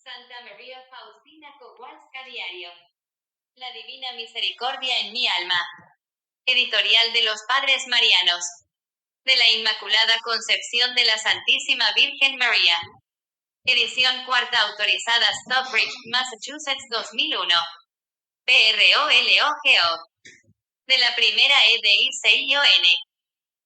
Santa María Faustina Kowalska Diario. La Divina Misericordia en mi alma. Editorial de los Padres Marianos. De la Inmaculada Concepción de la Santísima Virgen María. Edición cuarta autorizada Stockbridge, Massachusetts 2001. PROLOGO. De la primera EDICION.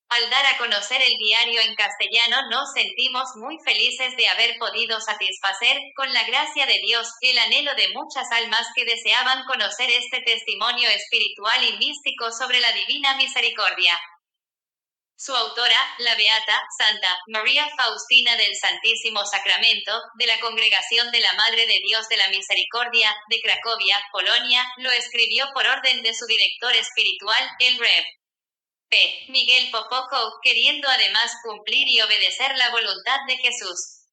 Al dar a conocer el diario en castellano nos sentimos muy felices de haber podido satisfacer, con la gracia de Dios, el anhelo de muchas almas que deseaban conocer este testimonio espiritual y místico sobre la Divina Misericordia. Su autora, la Beata, Santa María Faustina del Santísimo Sacramento, de la Congregación de la Madre de Dios de la Misericordia, de Cracovia, Polonia, lo escribió por orden de su director espiritual, el Rev. P. Miguel Popoco, queriendo además cumplir y obedecer la voluntad de Jesús.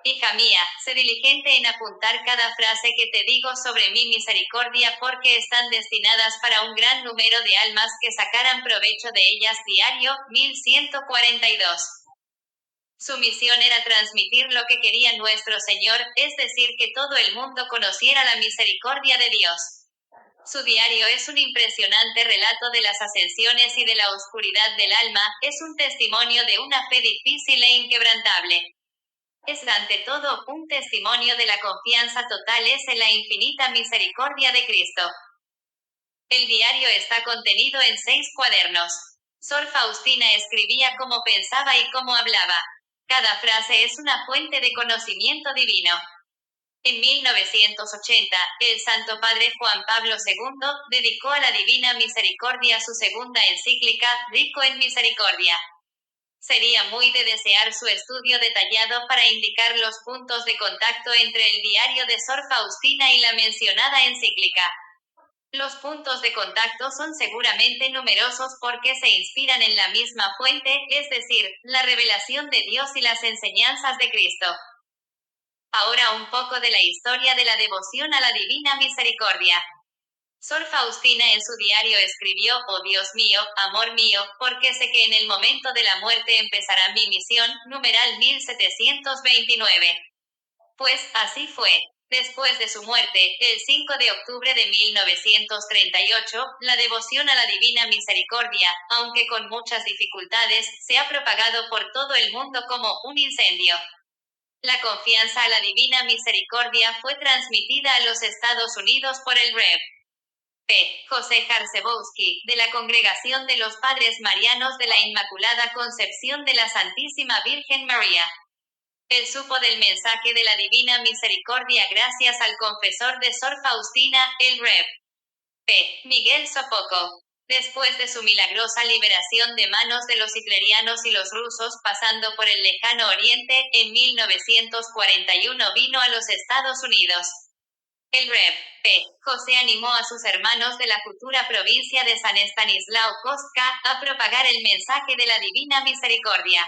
Hija mía, sé diligente en apuntar cada frase que te digo sobre mi misericordia porque están destinadas para un gran número de almas que sacaran provecho de ellas diario. 1142. Su misión era transmitir lo que quería nuestro Señor, es decir, que todo el mundo conociera la misericordia de Dios. Su diario es un impresionante relato de las ascensiones y de la oscuridad del alma, es un testimonio de una fe difícil e inquebrantable. Es ante todo un testimonio de la confianza total en la infinita misericordia de Cristo. El diario está contenido en 6 cuadernos. Sor Faustina escribía como pensaba y como hablaba. Cada frase es una fuente de conocimiento divino. En 1980, el Santo Padre Juan Pablo II dedicó a la Divina Misericordia su segunda encíclica, Rico en Misericordia. Sería muy de desear su estudio detallado para indicar los puntos de contacto entre el diario de Sor Faustina y la mencionada encíclica. Los puntos de contacto son seguramente numerosos porque se inspiran en la misma fuente, es decir, la revelación de Dios y las enseñanzas de Cristo. Ahora un poco de la historia de la devoción a la Divina Misericordia. Sor Faustina en su diario escribió: oh Dios mío, amor mío, porque sé que en el momento de la muerte empezará mi misión, numeral 1729. Pues, así fue. Después de su muerte, el 5 de octubre de 1938, la devoción a la Divina Misericordia, aunque con muchas dificultades, se ha propagado por todo el mundo como un incendio. La confianza a la Divina Misericordia fue transmitida a los Estados Unidos por el Rev. P. José Jarzebowski, de la Congregación de los Padres Marianos de la Inmaculada Concepción de la Santísima Virgen María. Él supo del mensaje de la Divina Misericordia gracias al confesor de Sor Faustina, el Rev. P. Miguel Sopoco. Después de su milagrosa liberación de manos de los hitlerianos y los rusos, pasando por el lejano oriente, en 1941 vino a los Estados Unidos. El Rev. P. José animó a sus hermanos de la futura provincia de San Estanislao Kostka a propagar el mensaje de la Divina Misericordia.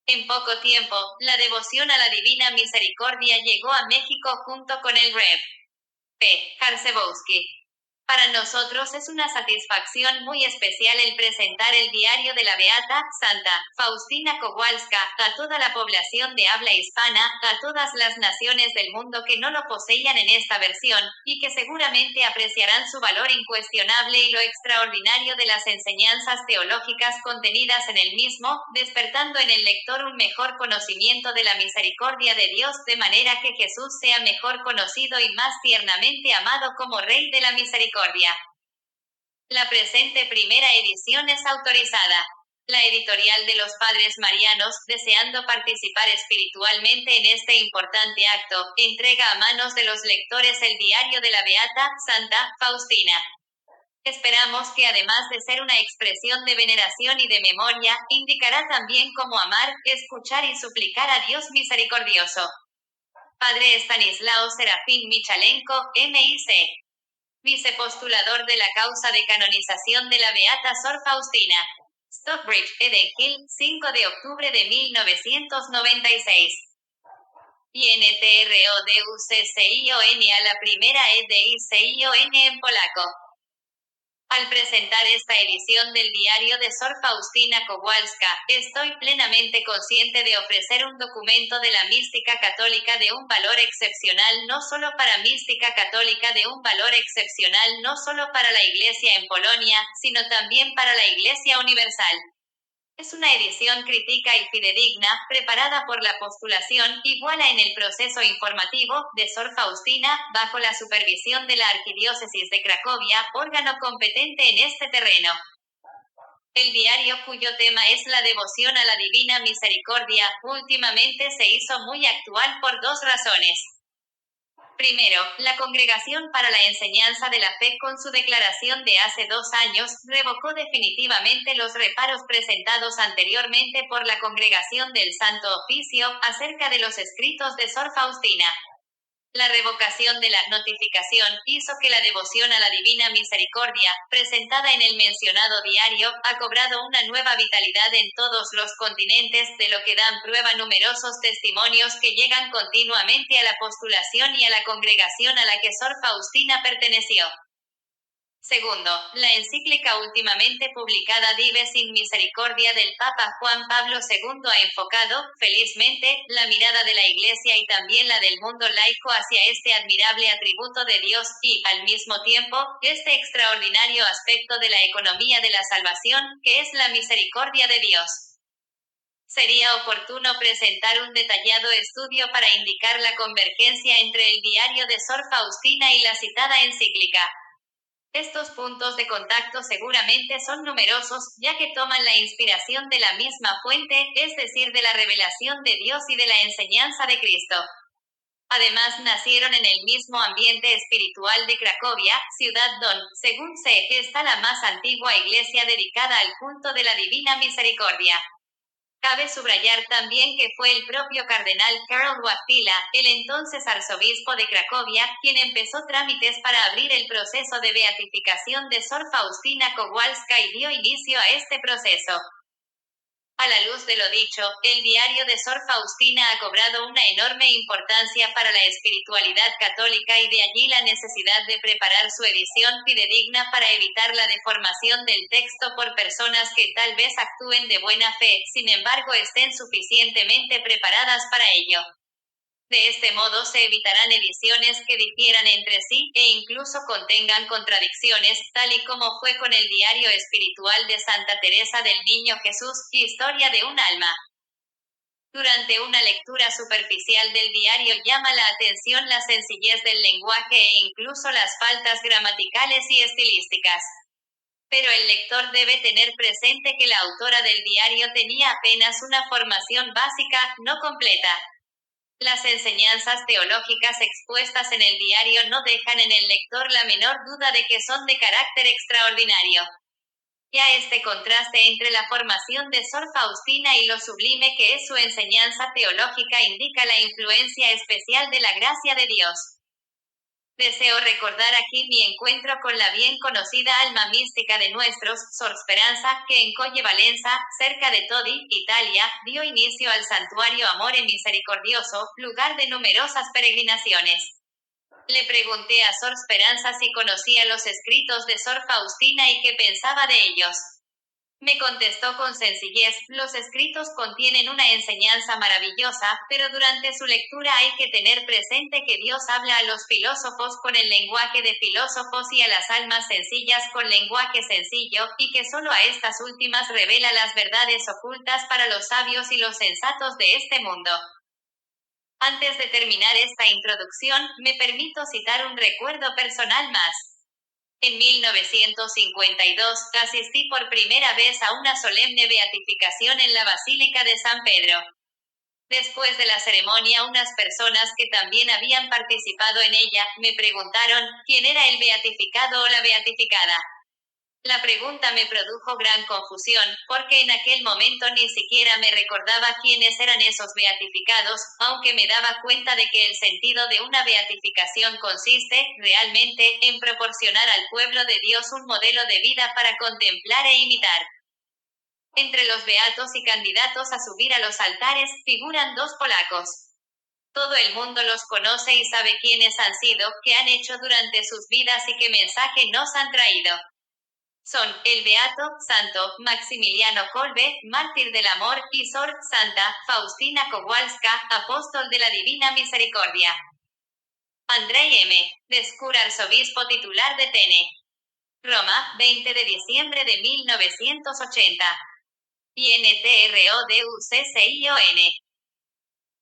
En poco tiempo, la devoción a la Divina Misericordia llegó a México junto con el Rev. P. Jarzebowski. Para nosotros es una satisfacción muy especial el presentar el diario de la Beata, Santa Faustina Kowalska, a toda la población de habla hispana, a todas las naciones del mundo que no lo poseían en esta versión, y que seguramente apreciarán su valor incuestionable y lo extraordinario de las enseñanzas teológicas contenidas en el mismo, despertando en el lector un mejor conocimiento de la misericordia de Dios, de manera que Jesús sea mejor conocido y más tiernamente amado como Rey de la Misericordia. La presente primera edición es autorizada. La editorial de los Padres Marianos, deseando participar espiritualmente en este importante acto, entrega a manos de los lectores el diario de la Beata, Santa Faustina. Esperamos que además de ser una expresión de veneración y de memoria, indicará también cómo amar, escuchar y suplicar a Dios misericordioso. Padre Estanislao Serafín Michalenko, M.I.C. Vicepostulador de la causa de canonización de la Beata Sor Faustina. Stockbridge, Eden Hill, 5 de octubre de 1996. INTRODUCCION a la primera EDICION en polaco. Al presentar esta edición del diario de Sor Faustina Kowalska, estoy plenamente consciente de ofrecer un documento de la mística católica de un valor excepcional, no solo para mística católica de un valor excepcional, no solo para la Iglesia en Polonia, sino también para la Iglesia universal. Es una edición crítica y fidedigna, preparada por la postulación, iguala en el proceso informativo, de Sor Faustina, bajo la supervisión de la Arquidiócesis de Cracovia, órgano competente en este terreno. El diario, cuyo tema es la devoción a la Divina Misericordia, últimamente se hizo muy actual por dos razones. Primero, la Congregación para la Enseñanza de la Fe, con su declaración de hace 2 años, revocó definitivamente los reparos presentados anteriormente por la Congregación del Santo Oficio, acerca de los escritos de Sor Faustina. La revocación de la notificación hizo que la devoción a la Divina Misericordia, presentada en el mencionado diario, ha cobrado una nueva vitalidad en todos los continentes, de lo que dan prueba numerosos testimonios que llegan continuamente a la postulación y a la congregación a la que Sor Faustina perteneció. Segundo, la encíclica últimamente publicada Dive sin Misericordia del Papa Juan Pablo II ha enfocado, felizmente, la mirada de la Iglesia y también la del mundo laico hacia este admirable atributo de Dios y, al mismo tiempo, este extraordinario aspecto de la economía de la salvación, que es la misericordia de Dios. Sería oportuno presentar un detallado estudio para indicar la convergencia entre el diario de Sor Faustina y la citada encíclica. Estos puntos de contacto seguramente son numerosos, ya que toman la inspiración de la misma fuente, es decir, de la revelación de Dios y de la enseñanza de Cristo. Además, nacieron en el mismo ambiente espiritual de Cracovia, ciudad donde, según se, está la más antigua iglesia dedicada al culto de la Divina Misericordia. Cabe subrayar también que fue el propio cardenal Karol Wojtyla, el entonces arzobispo de Cracovia, quien empezó trámites para abrir el proceso de beatificación de Sor Faustina Kowalska y dio inicio a este proceso. A la luz de lo dicho, el diario de Sor Faustina ha cobrado una enorme importancia para la espiritualidad católica y de allí la necesidad de preparar su edición fidedigna para evitar la deformación del texto por personas que tal vez actúen de buena fe, sin embargo estén suficientemente preparadas para ello. De este modo se evitarán ediciones que difieran entre sí, e incluso contengan contradicciones, tal y como fue con el diario espiritual de Santa Teresa del Niño Jesús, Historia de un alma. Durante una lectura superficial del diario llama la atención la sencillez del lenguaje e incluso las faltas gramaticales y estilísticas. Pero el lector debe tener presente que la autora del diario tenía apenas una formación básica, no completa. Las enseñanzas teológicas expuestas en el diario no dejan en el lector la menor duda de que son de carácter extraordinario. Ya este contraste entre la formación de Sor Faustina y lo sublime que es su enseñanza teológica indica la influencia especial de la gracia de Dios. Deseo recordar aquí mi encuentro con la bien conocida alma mística de nuestros, Sor Speranza, que en Colle Valenza, cerca de Todi, Italia, dio inicio al santuario Amore Misericordioso, lugar de numerosas peregrinaciones. Le pregunté a Sor Speranza si conocía los escritos de Sor Faustina y qué pensaba de ellos. Me contestó con sencillez: los escritos contienen una enseñanza maravillosa, pero durante su lectura hay que tener presente que Dios habla a los filósofos con el lenguaje de filósofos y a las almas sencillas con lenguaje sencillo, y que solo a estas últimas revela las verdades ocultas para los sabios y los sensatos de este mundo. Antes de terminar esta introducción, me permito citar un recuerdo personal más. En 1952, asistí por primera vez a una solemne beatificación en la Basílica de San Pedro. Después de la ceremonia, unas personas que también habían participado en ella, me preguntaron, ¿quién era el beatificado o la beatificada? La pregunta me produjo gran confusión, porque en aquel momento ni siquiera me recordaba quiénes eran esos beatificados, aunque me daba cuenta de que el sentido de una beatificación consiste, realmente, en proporcionar al pueblo de Dios un modelo de vida para contemplar e imitar. Entre los beatos y candidatos a subir a los altares, figuran 2 polacos. Todo el mundo los conoce y sabe quiénes han sido, qué han hecho durante sus vidas y qué mensaje nos han traído. son el Beato, Santo, Maximiliano Kolbe, mártir del amor, y Sor, Santa, Faustina Kowalska, apóstol de la Divina Misericordia. Andrei M. Descur, arzobispo titular de Tene. Roma, 20 de diciembre de 1980. INTRODUCCION.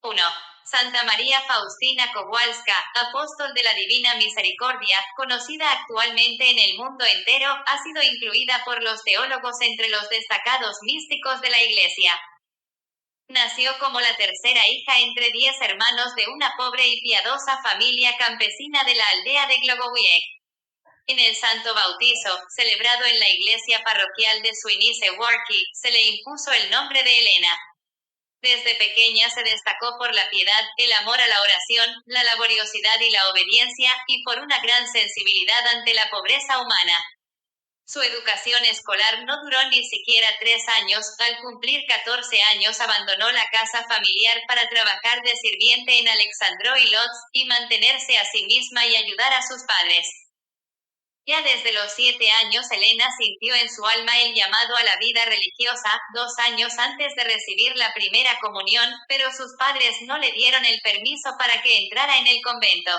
1. Santa María Faustina Kowalska, apóstol de la Divina Misericordia, conocida actualmente en el mundo entero, ha sido incluida por los teólogos entre los destacados místicos de la Iglesia. Nació como la tercera hija entre 10 hermanos de una pobre y piadosa familia campesina de la aldea de Glogowiec. En el santo bautizo, celebrado en la iglesia parroquial de Swinice-Warki, se le impuso el nombre de Elena. Desde pequeña se destacó por la piedad, el amor a la oración, la laboriosidad y la obediencia, y por una gran sensibilidad ante la pobreza humana. Su educación escolar no duró ni siquiera 3 años. Al cumplir 14 años abandonó la casa familiar para trabajar de sirviente en Alexandro y Lodz, y mantenerse a sí misma y ayudar a sus padres. Ya desde los 7 años Elena sintió en su alma el llamado a la vida religiosa, 2 años antes de recibir la primera comunión, pero sus padres no le dieron el permiso para que entrara en el convento.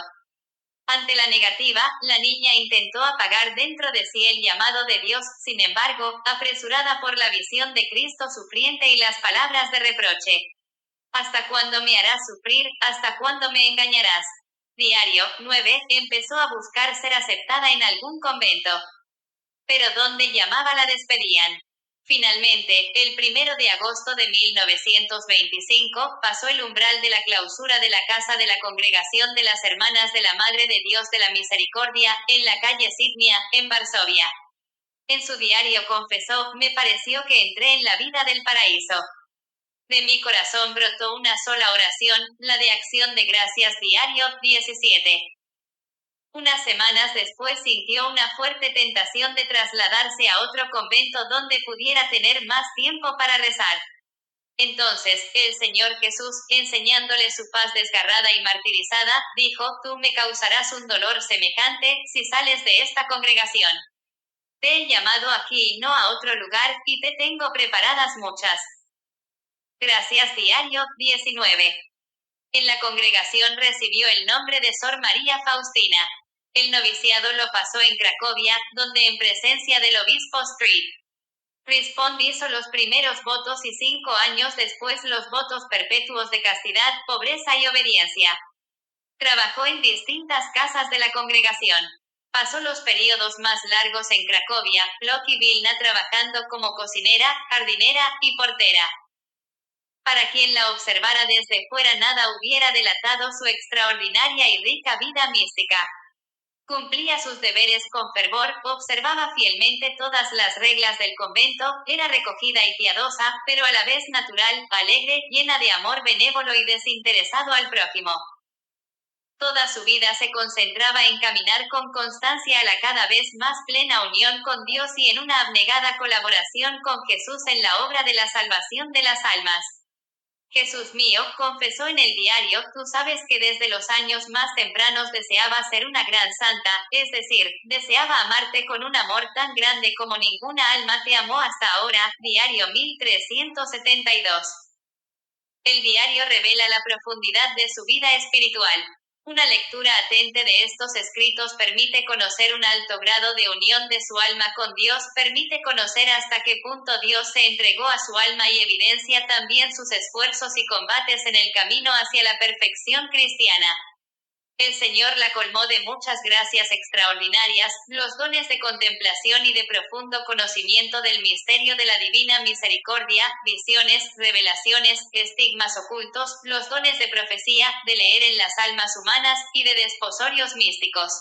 Ante la negativa, la niña intentó apagar dentro de sí el llamado de Dios, sin embargo, apresurada por la visión de Cristo sufriente y las palabras de reproche. ¿Hasta cuándo me harás sufrir? ¿Hasta cuándo me engañarás? Diario 9, empezó a buscar ser aceptada en algún convento. Pero donde llamaba la despedían. Finalmente, el 1 de agosto de 1925, pasó el umbral de la clausura de la casa de la Congregación de las Hermanas de la Madre de Dios de la Misericordia, en la calle Sidnia, en Varsovia. En su diario confesó: me pareció que entré en la vida del paraíso. De mi corazón brotó una sola oración, la de acción de gracias diario, 17. Unas semanas después sintió una fuerte tentación de trasladarse a otro convento donde pudiera tener más tiempo para rezar. Entonces, el Señor Jesús, enseñándole su paz desgarrada y martirizada, dijo: tú me causarás un dolor semejante, si sales de esta congregación. Te he llamado aquí y no a otro lugar, y te tengo preparadas muchas. Gracias diario, 19. En la congregación recibió el nombre de Sor María Faustina. El noviciado lo pasó en Cracovia, donde en presencia del obispo Street Rispond hizo los primeros votos y 5 años después los votos perpetuos de castidad, pobreza y obediencia. Trabajó en distintas casas de la congregación. Pasó los periodos más largos en Cracovia, Plock y Vilna trabajando como cocinera, jardinera y portera. Para quien la observara desde fuera nada hubiera delatado su extraordinaria y rica vida mística. Cumplía sus deberes con fervor, observaba fielmente todas las reglas del convento, era recogida y piadosa, pero a la vez natural, alegre, llena de amor benévolo y desinteresado al prójimo. Toda su vida se concentraba en caminar con constancia a la cada vez más plena unión con Dios y en una abnegada colaboración con Jesús en la obra de la salvación de las almas. Jesús mío, confesó en el diario, tú sabes que desde los años más tempranos deseaba ser una gran santa, es decir, deseaba amarte con un amor tan grande como ninguna alma te amó hasta ahora, diario 1372. El diario revela la profundidad de su vida espiritual. Una lectura atente de estos escritos permite conocer un alto grado de unión de su alma con Dios, permite conocer hasta qué punto Dios se entregó a su alma y evidencia también sus esfuerzos y combates en el camino hacia la perfección cristiana. El Señor la colmó de muchas gracias extraordinarias, los dones de contemplación y de profundo conocimiento del misterio de la divina misericordia, visiones, revelaciones, estigmas ocultos, los dones de profecía, de leer en las almas humanas, y de desposorios místicos.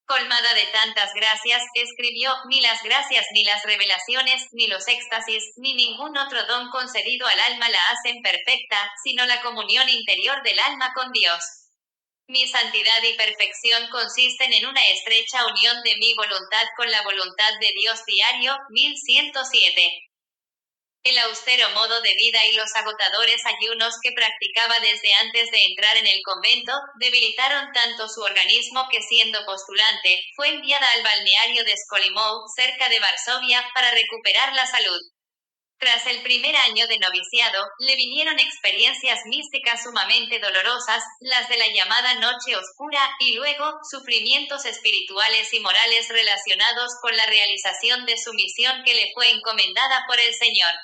Colmada de tantas gracias, escribió, ni las gracias ni las revelaciones, ni los éxtasis, ni ningún otro don concedido al alma la hacen perfecta, sino la comunión interior del alma con Dios. Mi santidad y perfección consisten en una estrecha unión de mi voluntad con la voluntad de Dios diario, 1107. El austero modo de vida y los agotadores ayunos que practicaba desde antes de entrar en el convento, debilitaron tanto su organismo que siendo postulante, fue enviada al balneario de Skolimov, cerca de Varsovia, para recuperar la salud. Tras el primer año de noviciado, le vinieron experiencias místicas sumamente dolorosas, las de la llamada noche oscura, y luego, sufrimientos espirituales y morales relacionados con la realización de su misión que le fue encomendada por el Señor.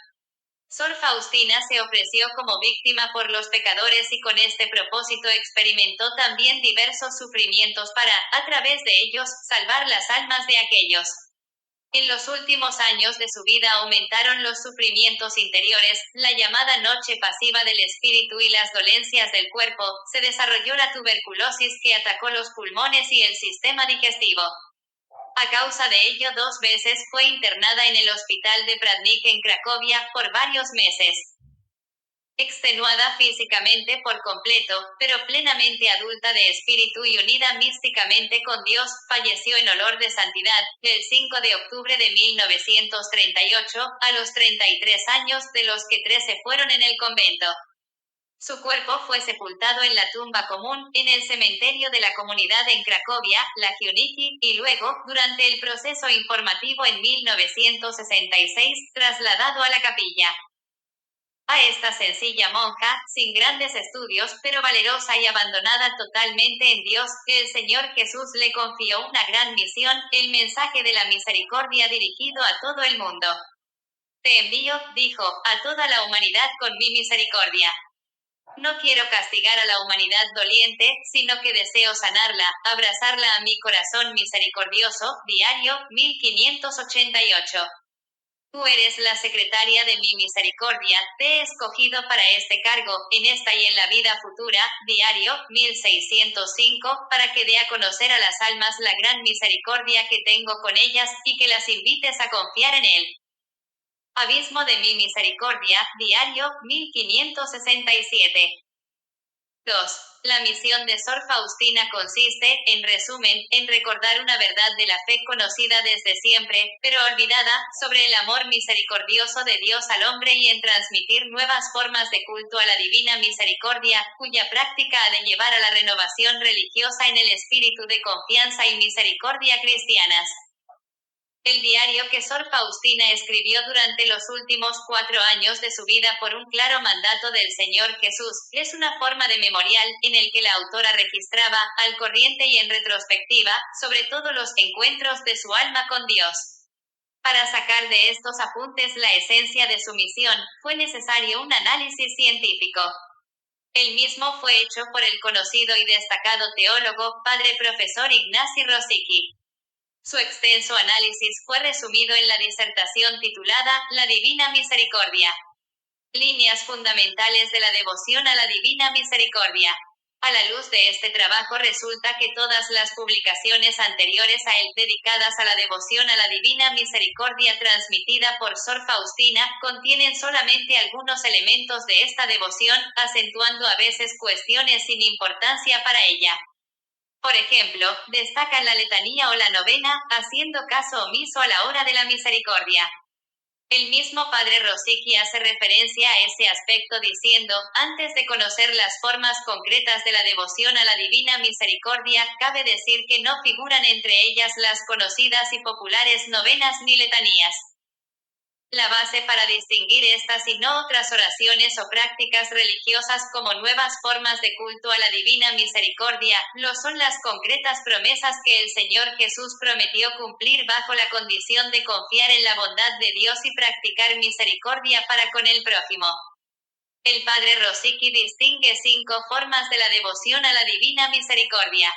Sor Faustina se ofreció como víctima por los pecadores y con este propósito experimentó también diversos sufrimientos para, a través de ellos, salvar las almas de aquellos. En los últimos años de su vida aumentaron los sufrimientos interiores, la llamada noche pasiva del espíritu y las dolencias del cuerpo, se desarrolló la tuberculosis que atacó los pulmones y el sistema digestivo. A causa de ello 2 veces fue internada en el hospital de Pradnik en Cracovia, por varios meses. Extenuada físicamente por completo, pero plenamente adulta de espíritu y unida místicamente con Dios, falleció en olor de santidad, el 5 de octubre de 1938, a los 33 años, de los que 13 fueron en el convento. Su cuerpo fue sepultado en la tumba común, en el cementerio de la comunidad en Cracovia, la Giuniki, y luego, durante el proceso informativo en 1966, trasladado a la capilla. A esta sencilla monja, sin grandes estudios, pero valerosa y abandonada totalmente en Dios, el Señor Jesús le confió una gran misión, el mensaje de la misericordia dirigido a todo el mundo. Te envío, dijo, a toda la humanidad con mi misericordia. No quiero castigar a la humanidad doliente, sino que deseo sanarla, abrazarla a mi corazón misericordioso. Diario, 1588. Tú eres la secretaria de mi misericordia, te he escogido para este cargo, en esta y en la vida futura. Diario, 1605, para que dé a conocer a las almas la gran misericordia que tengo con ellas, y que las invites a confiar en él. Abismo de mi misericordia, diario, 1567. 2. La misión de Sor Faustina consiste, en resumen, en recordar una verdad de la fe conocida desde siempre, pero olvidada, sobre el amor misericordioso de Dios al hombre y en transmitir nuevas formas de culto a la divina misericordia, cuya práctica ha de llevar a la renovación religiosa en el espíritu de confianza y misericordia cristianas. El diario que Sor Faustina escribió durante los últimos 4 años de su vida por un claro mandato del Señor Jesús, es una forma de memorial, en el que la autora registraba, al corriente y en retrospectiva, sobre todo los encuentros de su alma con Dios. Para sacar de estos apuntes la esencia de su misión, fue necesario un análisis científico. El mismo fue hecho por el conocido y destacado teólogo, padre profesor Ignacy Rosicki. Su extenso análisis fue resumido en la disertación titulada La Divina Misericordia. Líneas fundamentales de la devoción a la Divina Misericordia. A la luz de este trabajo resulta que todas las publicaciones anteriores a él dedicadas a la devoción a la Divina Misericordia transmitida por Sor Faustina, contienen solamente algunos elementos de esta devoción, acentuando a veces cuestiones sin importancia para ella. Por ejemplo, destacan la letanía o la novena, haciendo caso omiso a la hora de la misericordia. El mismo padre Rosicki hace referencia a ese aspecto diciendo, antes de conocer las formas concretas de la devoción a la divina misericordia, cabe decir que no figuran entre ellas las conocidas y populares novenas ni letanías. La base para distinguir estas y no otras oraciones o prácticas religiosas como nuevas formas de culto a la divina misericordia, lo son las concretas promesas que el Señor Jesús prometió cumplir bajo la condición de confiar en la bondad de Dios y practicar misericordia para con el prójimo. El padre Rosicki distingue 5 formas de la devoción a la divina misericordia.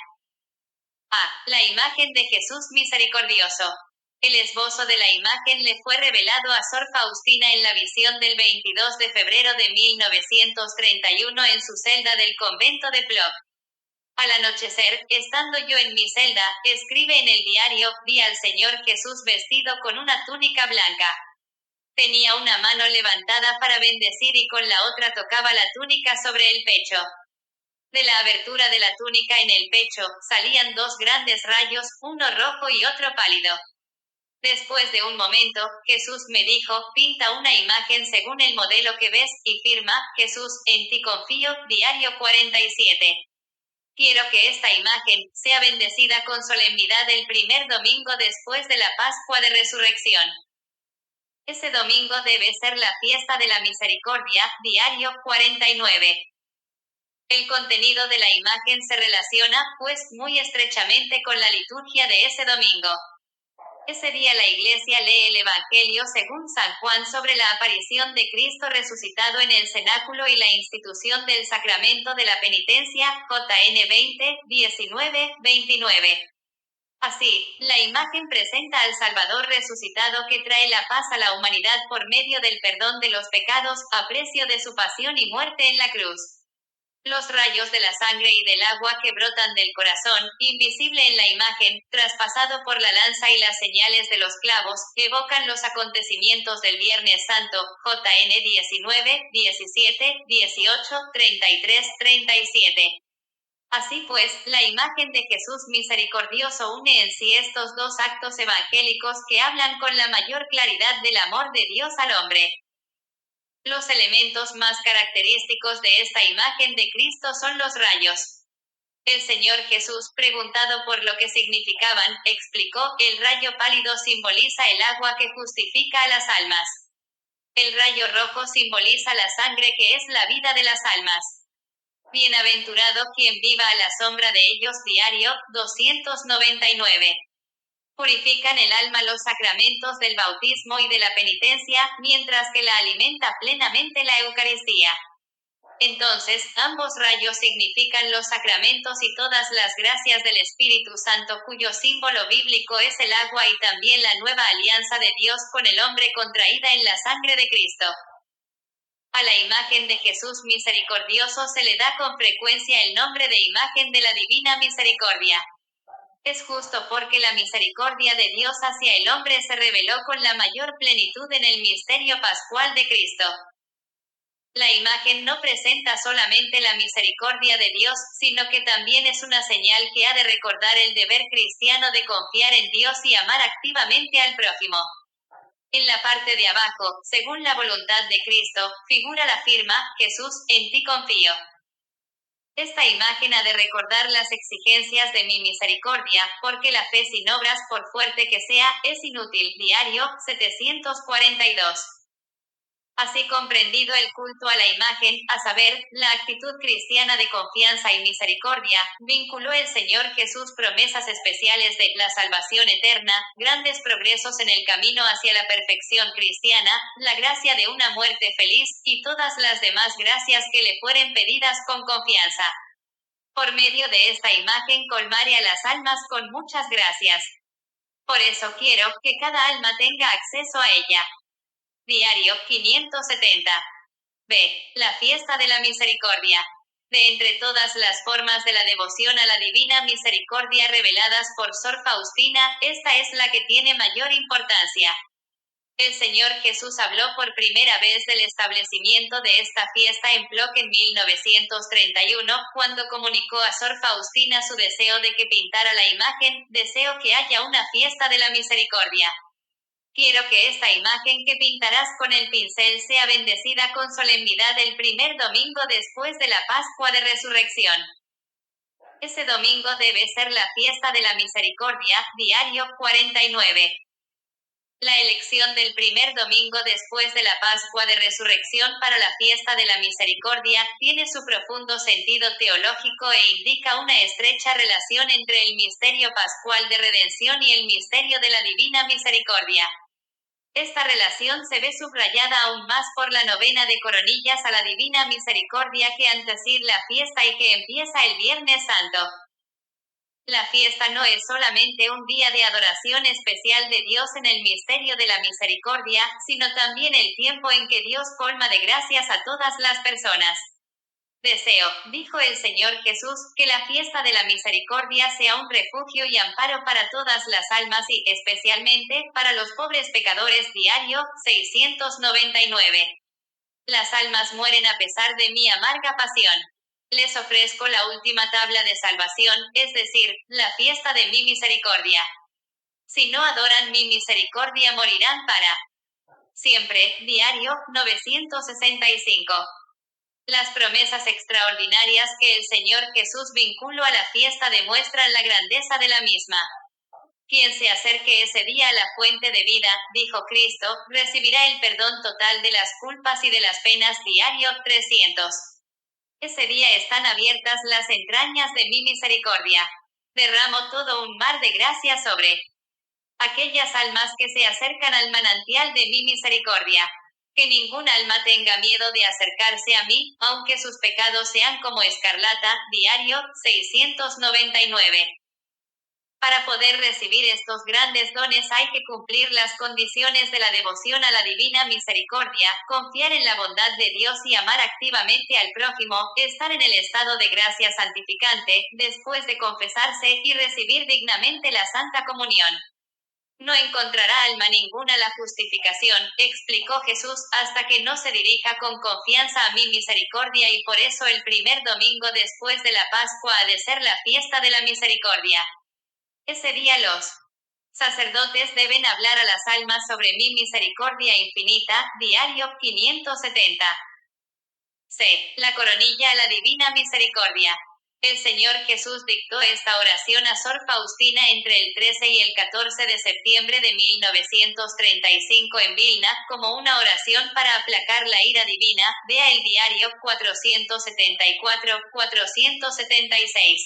A. La imagen de Jesús misericordioso. El esbozo de la imagen le fue revelado a Sor Faustina en la visión del 22 de febrero de 1931 en su celda del convento de Plock. Al anochecer, estando yo en mi celda, escribe en el diario, vi al Señor Jesús vestido con una túnica blanca. Tenía una mano levantada para bendecir y con la otra tocaba la túnica sobre el pecho. De la abertura de la túnica en el pecho, salían 2 grandes rayos, uno rojo y otro pálido. Después de un momento, Jesús me dijo, pinta una imagen según el modelo que ves, y firma, Jesús, en ti confío, diario 47. Quiero que esta imagen sea bendecida con solemnidad el primer domingo después de la Pascua de Resurrección. Ese domingo debe ser la fiesta de la misericordia, diario 49. El contenido de la imagen se relaciona, pues, muy estrechamente con la liturgia de ese domingo. Ese día la Iglesia lee el Evangelio según San Juan sobre la aparición de Cristo resucitado en el cenáculo y la institución del sacramento de la penitencia, JN 20, 19, 29. Así, la imagen presenta al Salvador resucitado que trae la paz a la humanidad por medio del perdón de los pecados, a precio de su pasión y muerte en la cruz. Los rayos de la sangre y del agua que brotan del corazón, invisible en la imagen, traspasado por la lanza y las señales de los clavos, evocan los acontecimientos del Viernes Santo, JN 19, 17, 18, 33, 37. Así pues, la imagen de Jesús misericordioso une en sí estos dos actos evangélicos que hablan con la mayor claridad del amor de Dios al hombre. Los elementos más característicos de esta imagen de Cristo son los rayos. El Señor Jesús, preguntado por lo que significaban, explicó, el rayo pálido simboliza el agua que justifica a las almas. El rayo rojo simboliza la sangre que es la vida de las almas. Bienaventurado quien viva a la sombra de ellos, diario 299. Purifican el alma los sacramentos del bautismo y de la penitencia, mientras que la alimenta plenamente la Eucaristía. Entonces, ambos rayos significan los sacramentos y todas las gracias del Espíritu Santo, cuyo símbolo bíblico es el agua, y también la nueva alianza de Dios con el hombre contraída en la sangre de Cristo. A la imagen de Jesús misericordioso se le da con frecuencia el nombre de imagen de la Divina Misericordia. Es justo porque la misericordia de Dios hacia el hombre se reveló con la mayor plenitud en el misterio pascual de Cristo. La imagen no presenta solamente la misericordia de Dios, sino que también es una señal que ha de recordar el deber cristiano de confiar en Dios y amar activamente al prójimo. En la parte de abajo, según la voluntad de Cristo, figura la firma, Jesús, en ti confío. Esta imagen ha de recordar las exigencias de mi misericordia, porque la fe sin obras, por fuerte que sea, es inútil. Diario 742. Así comprendido el culto a la imagen, a saber, la actitud cristiana de confianza y misericordia, vinculó el Señor Jesús promesas especiales de la salvación eterna, grandes progresos en el camino hacia la perfección cristiana, la gracia de una muerte feliz, y todas las demás gracias que le fueren pedidas con confianza. Por medio de esta imagen colmaré a las almas con muchas gracias. Por eso quiero que cada alma tenga acceso a ella. Diario 570. B. La fiesta de la misericordia. De entre todas las formas de la devoción a la divina misericordia reveladas por Sor Faustina, esta es la que tiene mayor importancia. El Señor Jesús habló por primera vez del establecimiento de esta fiesta en Plock en 1931, cuando comunicó a Sor Faustina su deseo de que pintara la imagen, deseo que haya una fiesta de la misericordia. Quiero que esta imagen que pintarás con el pincel sea bendecida con solemnidad el primer domingo después de la Pascua de Resurrección. Ese domingo debe ser la fiesta de la misericordia, diario 49. La elección del primer domingo después de la Pascua de Resurrección para la fiesta de la misericordia tiene su profundo sentido teológico e indica una estrecha relación entre el misterio pascual de redención y el misterio de la divina misericordia. Esta relación se ve subrayada aún más por la novena de coronillas a la Divina Misericordia que antecede la fiesta y que empieza el Viernes Santo. La fiesta no es solamente un día de adoración especial de Dios en el misterio de la misericordia, sino también el tiempo en que Dios colma de gracias a todas las personas. Deseo, dijo el Señor Jesús, que la fiesta de la misericordia sea un refugio y amparo para todas las almas y, especialmente, para los pobres pecadores. Diario 699. Las almas mueren a pesar de mi amarga pasión. Les ofrezco la última tabla de salvación, es decir, la fiesta de mi misericordia. Si no adoran mi misericordia morirán para siempre. Diario 965. Las promesas extraordinarias que el Señor Jesús vinculó a la fiesta demuestran la grandeza de la misma. Quien se acerque ese día a la fuente de vida, dijo Cristo, recibirá el perdón total de las culpas y de las penas. Diario 300. Ese día están abiertas las entrañas de mi misericordia. Derramo todo un mar de gracia sobre aquellas almas que se acercan al manantial de mi misericordia. Que ningún alma tenga miedo de acercarse a mí, aunque sus pecados sean como escarlata. Diario 699. Para poder recibir estos grandes dones hay que cumplir las condiciones de la devoción a la divina misericordia, confiar en la bondad de Dios y amar activamente al prójimo, estar en el estado de gracia santificante, después de confesarse y recibir dignamente la Santa Comunión. No encontrará alma ninguna la justificación, explicó Jesús, hasta que no se dirija con confianza a mi misericordia, y por eso el primer domingo después de la Pascua ha de ser la fiesta de la misericordia. Ese día los sacerdotes deben hablar a las almas sobre mi misericordia infinita. Diario 570. C. La coronilla a la divina misericordia. El Señor Jesús dictó esta oración a Sor Faustina entre el 13 y el 14 de septiembre de 1935 en Vilna, como una oración para aplacar la ira divina. Vea el diario 474-476.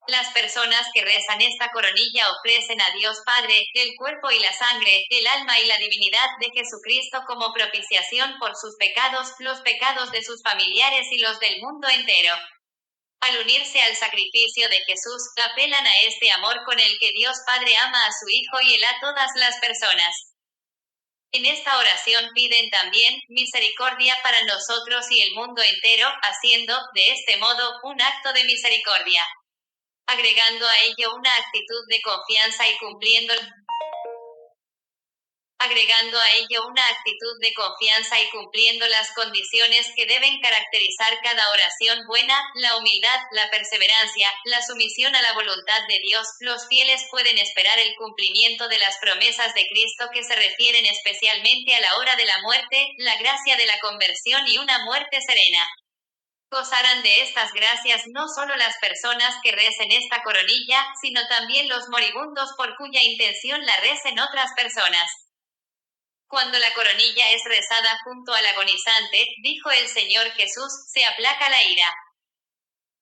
Las personas que rezan esta coronilla ofrecen a Dios Padre el cuerpo y la sangre, el alma y la divinidad de Jesucristo como propiciación por sus pecados, los pecados de sus familiares y los del mundo entero. Al unirse al sacrificio de Jesús, apelan a este amor con el que Dios Padre ama a su Hijo y él a todas las personas. En esta oración piden también misericordia para nosotros y el mundo entero, haciendo, de este modo, un acto de misericordia. Agregando a ello una actitud de confianza y cumpliendo las condiciones que deben caracterizar cada oración buena, la humildad, la perseverancia, la sumisión a la voluntad de Dios. Los fieles pueden esperar el cumplimiento de las promesas de Cristo que se refieren especialmente a la hora de la muerte, la gracia de la conversión y una muerte serena. Gozarán de estas gracias no solo las personas que recen esta coronilla, sino también los moribundos por cuya intención la recen otras personas. Cuando la coronilla es rezada junto al agonizante, dijo el Señor Jesús, se aplaca la ira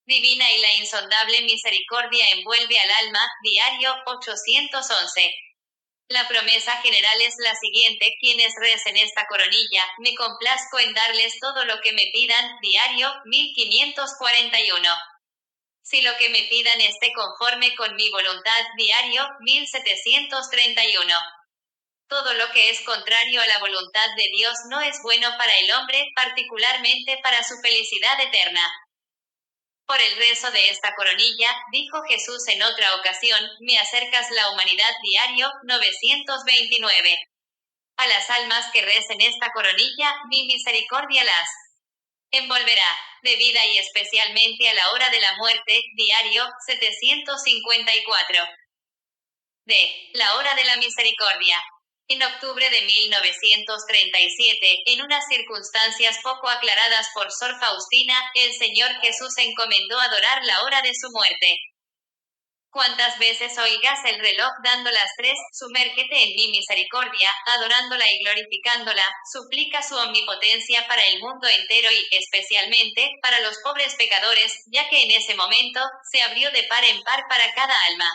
divina y la insondable misericordia envuelve al alma. Diario 811. La promesa general es la siguiente: quienes recen esta coronilla, me complazco en darles todo lo que me pidan. Diario 1541. Si lo que me pidan esté conforme con mi voluntad. Diario 1731. Todo lo que es contrario a la voluntad de Dios no es bueno para el hombre, particularmente para su felicidad eterna. Por el rezo de esta coronilla, dijo Jesús en otra ocasión, me acercas la humanidad. Diario 929. A las almas que recen esta coronilla, mi misericordia las envolverá, de vida y especialmente a la hora de la muerte. Diario 754. D. La hora de la misericordia. En octubre de 1937, en unas circunstancias poco aclaradas por Sor Faustina, el Señor Jesús encomendó adorar la hora de su muerte. Cuantas veces oigas el reloj dando las 3, sumérgete en mi misericordia, adorándola y glorificándola, suplica su omnipotencia para el mundo entero y, especialmente, para los pobres pecadores, ya que en ese momento, se abrió de par en par para cada alma.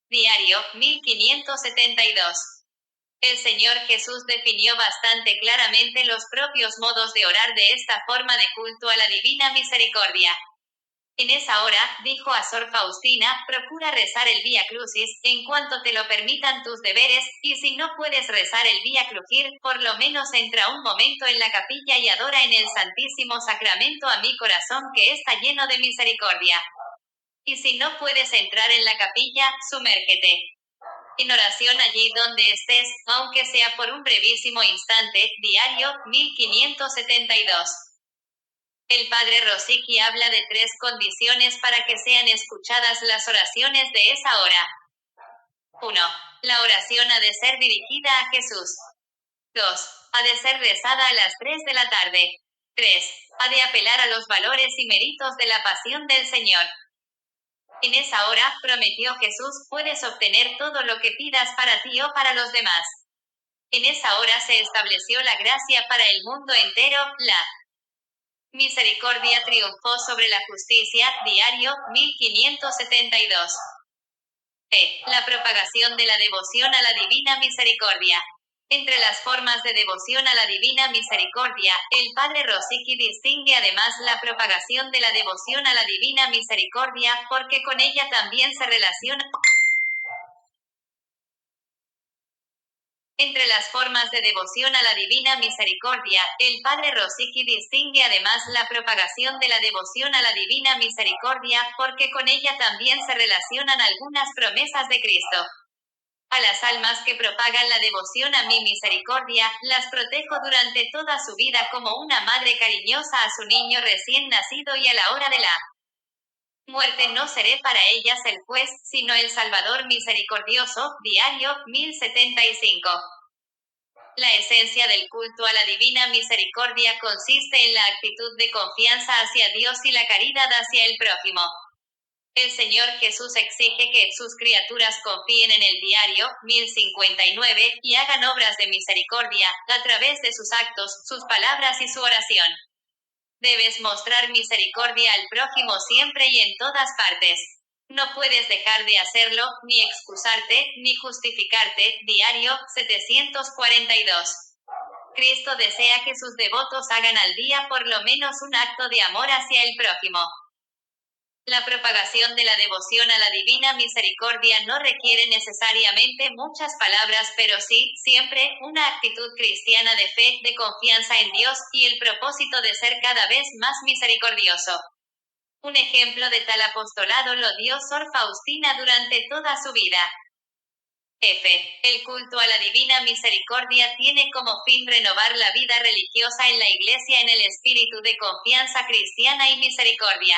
Diario 1572. El Señor Jesús definió bastante claramente los propios modos de orar de esta forma de culto a la divina misericordia. En esa hora, dijo a Sor Faustina, procura rezar el Vía Crucis, en cuanto te lo permitan tus deberes, y si no puedes rezar el Vía Crucis, por lo menos entra un momento en la capilla y adora en el Santísimo Sacramento a mi corazón que está lleno de misericordia. Y si no puedes entrar en la capilla, sumérgete en oración allí donde estés, aunque sea por un brevísimo instante. Diario 1572. El padre Rosicky habla de 3 condiciones para que sean escuchadas las oraciones de esa hora. 1. La oración ha de ser dirigida a Jesús. 2. Ha de ser rezada a las 3 de la tarde. 3. Ha de apelar a los valores y méritos de la pasión del Señor. En esa hora, prometió Jesús, puedes obtener todo lo que pidas para ti o para los demás. En esa hora se estableció la gracia para el mundo entero, la misericordia triunfó sobre la justicia, diario, 1572. La propagación de la devoción a la divina misericordia. Entre las formas de devoción a la divina misericordia, el padre Rosicky distingue además la propagación de la devoción a la divina misericordia, porque con ella también se relaciona. Entre las formas de devoción a la divina misericordia, el padre Rosicky distingue además la propagación de la devoción a la divina misericordia, porque con ella también se relacionan algunas promesas de Cristo. A las almas que propagan la devoción a mi misericordia, las protejo durante toda su vida como una madre cariñosa a su niño recién nacido, y a la hora de la muerte no seré para ellas el juez, sino el Salvador misericordioso. Diario, 1075. La esencia del culto a la divina misericordia consiste en la actitud de confianza hacia Dios y la caridad hacia el prójimo. El Señor Jesús exige que sus criaturas confíen en el diario, 1059, y hagan obras de misericordia, a través de sus actos, sus palabras y su oración. Debes mostrar misericordia al prójimo siempre y en todas partes. No puedes dejar de hacerlo, ni excusarte, ni justificarte. Diario, 742. Cristo desea que sus devotos hagan al día por lo menos un acto de amor hacia el prójimo. La propagación de la devoción a la divina misericordia no requiere necesariamente muchas palabras, pero sí, siempre, una actitud cristiana de fe, de confianza en Dios, y el propósito de ser cada vez más misericordioso. Un ejemplo de tal apostolado lo dio Sor Faustina durante toda su vida. El culto a la divina misericordia tiene como fin renovar la vida religiosa en la Iglesia en el espíritu de confianza cristiana y misericordia.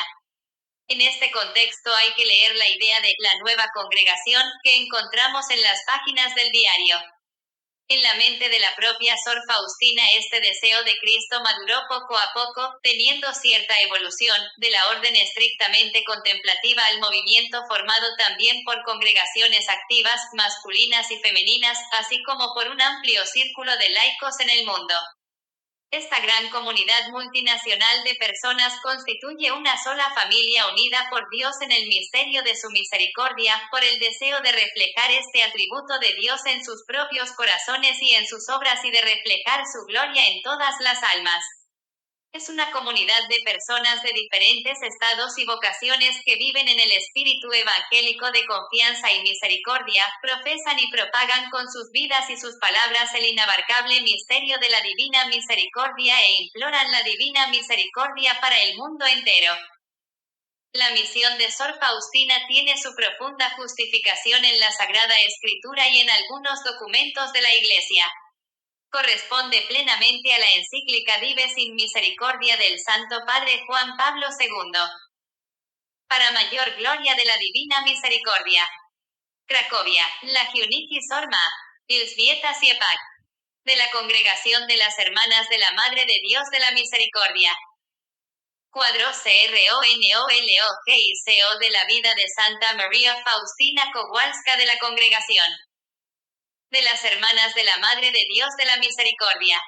En este contexto hay que leer la idea de la nueva congregación que encontramos en las páginas del diario. En la mente de la propia Sor Faustina este deseo de Cristo maduró poco a poco, teniendo cierta evolución, de la orden estrictamente contemplativa al movimiento formado también por congregaciones activas, masculinas y femeninas, así como por un amplio círculo de laicos en el mundo. Esta gran comunidad multinacional de personas constituye una sola familia unida por Dios en el misterio de su misericordia, por el deseo de reflejar este atributo de Dios en sus propios corazones y en sus obras y de reflejar su gloria en todas las almas. Es una comunidad de personas de diferentes estados y vocaciones que viven en el espíritu evangélico de confianza y misericordia, profesan y propagan con sus vidas y sus palabras el inabarcable misterio de la divina misericordia e imploran la divina misericordia para el mundo entero. La misión de Sor Faustina tiene su profunda justificación en la Sagrada Escritura y en algunos documentos de la Iglesia. Corresponde plenamente a la encíclica Dive sin Misericordia del Santo Padre Juan Pablo II. Para mayor gloria de la Divina Misericordia. Cracovia, Lagiuniki Sorma, Ilsvieta Siepak. De la Congregación de las Hermanas de la Madre de Dios de la Misericordia. Cuadro CRONOLOGICO de la vida de Santa María Faustina Kowalska de la Congregación de las Hermanas de la Madre de Dios de la Misericordia.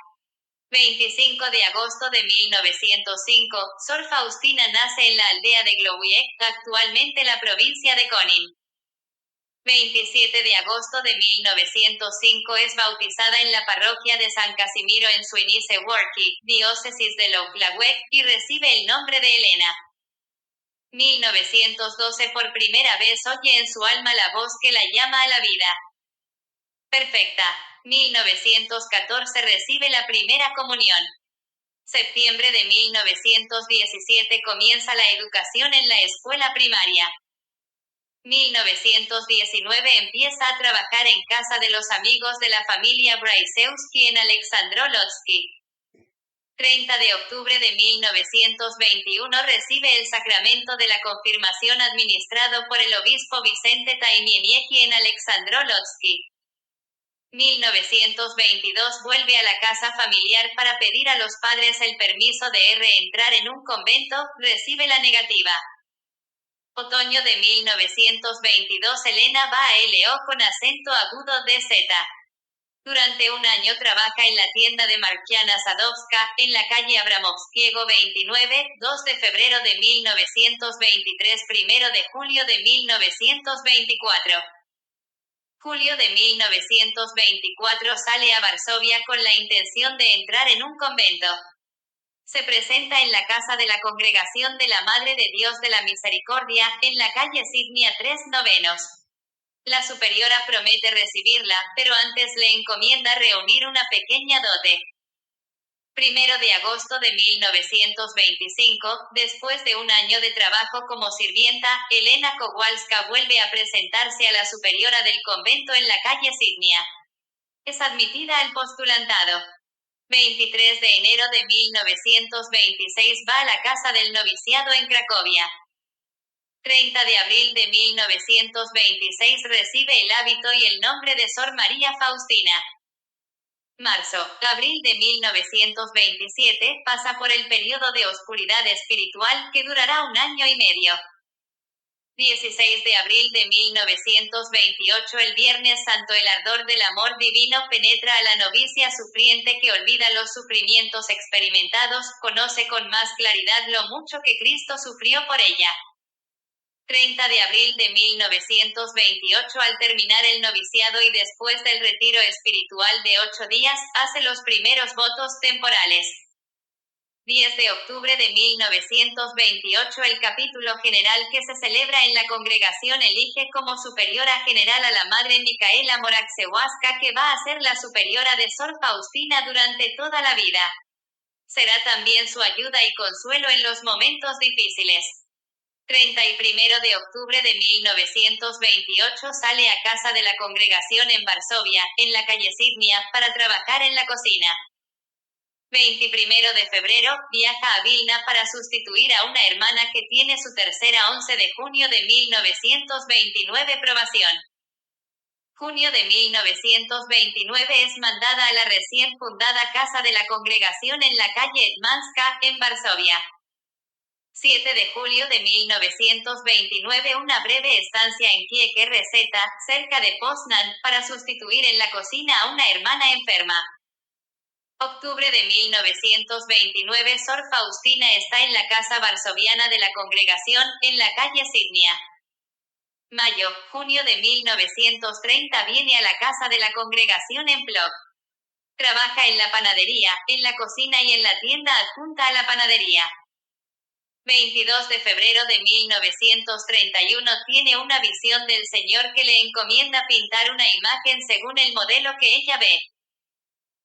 25 de agosto de 1905, Sor Faustina nace en la aldea de Glowiec, actualmente la provincia de Konin. 27 de agosto de 1905 es bautizada en la parroquia de San Casimiro en Suinice-Worki, diócesis de Lochlawek, y recibe el nombre de Elena. 1912 por primera vez oye en su alma la voz que la llama a la vida perfecta. 1914 recibe la primera comunión. Septiembre de 1917 comienza la educación en la escuela primaria. 1919 empieza a trabajar en casa de los amigos de la familia Braiszewski en Aleksandrowski. 30 de octubre de 1921 recibe el sacramento de la confirmación administrado por el obispo Vicente Taimieniecki en Alexandrovsky. 1922 vuelve a la casa familiar para pedir a los padres el permiso de reentrar en un convento, recibe la negativa. Otoño de 1922 Elena va a LO con acento agudo de Z. Durante un año trabaja en la tienda de Markiana Sadovska, en la calle Abramovskiego 29, 2 de febrero de 1923, 1 de julio de 1924. Julio de 1924 sale a Varsovia con la intención de entrar en un convento. Se presenta en la casa de la Congregación de la Madre de Dios de la Misericordia, en la calle Signia 3 novenos. La superiora promete recibirla, pero antes le encomienda reunir una pequeña dote. 1 de agosto de 1925, después de un año de trabajo como sirvienta, Elena Kowalska vuelve a presentarse a la superiora del convento en la calle Signia. Es admitida al postulantado. 23 de enero de 1926 va a la casa del noviciado en Cracovia. 30 de abril de 1926 recibe el hábito y el nombre de Sor María Faustina. Marzo-abril de 1927 pasa por el periodo de oscuridad espiritual que durará un año y medio. 16 de abril de 1928 el Viernes Santo el ardor del amor divino penetra a la novicia sufriente que olvida los sufrimientos experimentados, conoce con más claridad lo mucho que Cristo sufrió por ella. 30 de abril de 1928 al terminar el noviciado y después del retiro espiritual de 8 días, hace los primeros votos temporales. 10 de octubre de 1928 el capítulo general que se celebra en la congregación elige como superiora general a la Madre Micaela Moraxehuasca que va a ser la superiora de Sor Faustina durante toda la vida. Será también su ayuda y consuelo en los momentos difíciles. 31 de octubre de 1928 sale a casa de la congregación en Varsovia, en la calle Signia, para trabajar en la cocina. 21 de febrero, viaja a Vilna para sustituir a una hermana que tiene su tercera 11 de junio de 1929 probación. Junio de 1929 es mandada a la recién fundada casa de la congregación en la calle Edmanska, en Varsovia. 7 de julio de 1929 una breve estancia en Kieker Reseta, cerca de Poznan, para sustituir en la cocina a una hermana enferma. Octubre de 1929 Sor Faustina está en la casa varsoviana de la congregación, en la calle Signia. Mayo-junio de 1930 viene a la casa de la congregación en Plock. Trabaja en la panadería, en la cocina y en la tienda adjunta a la panadería. 22 de febrero de 1931 tiene una visión del Señor que le encomienda pintar una imagen según el modelo que ella ve.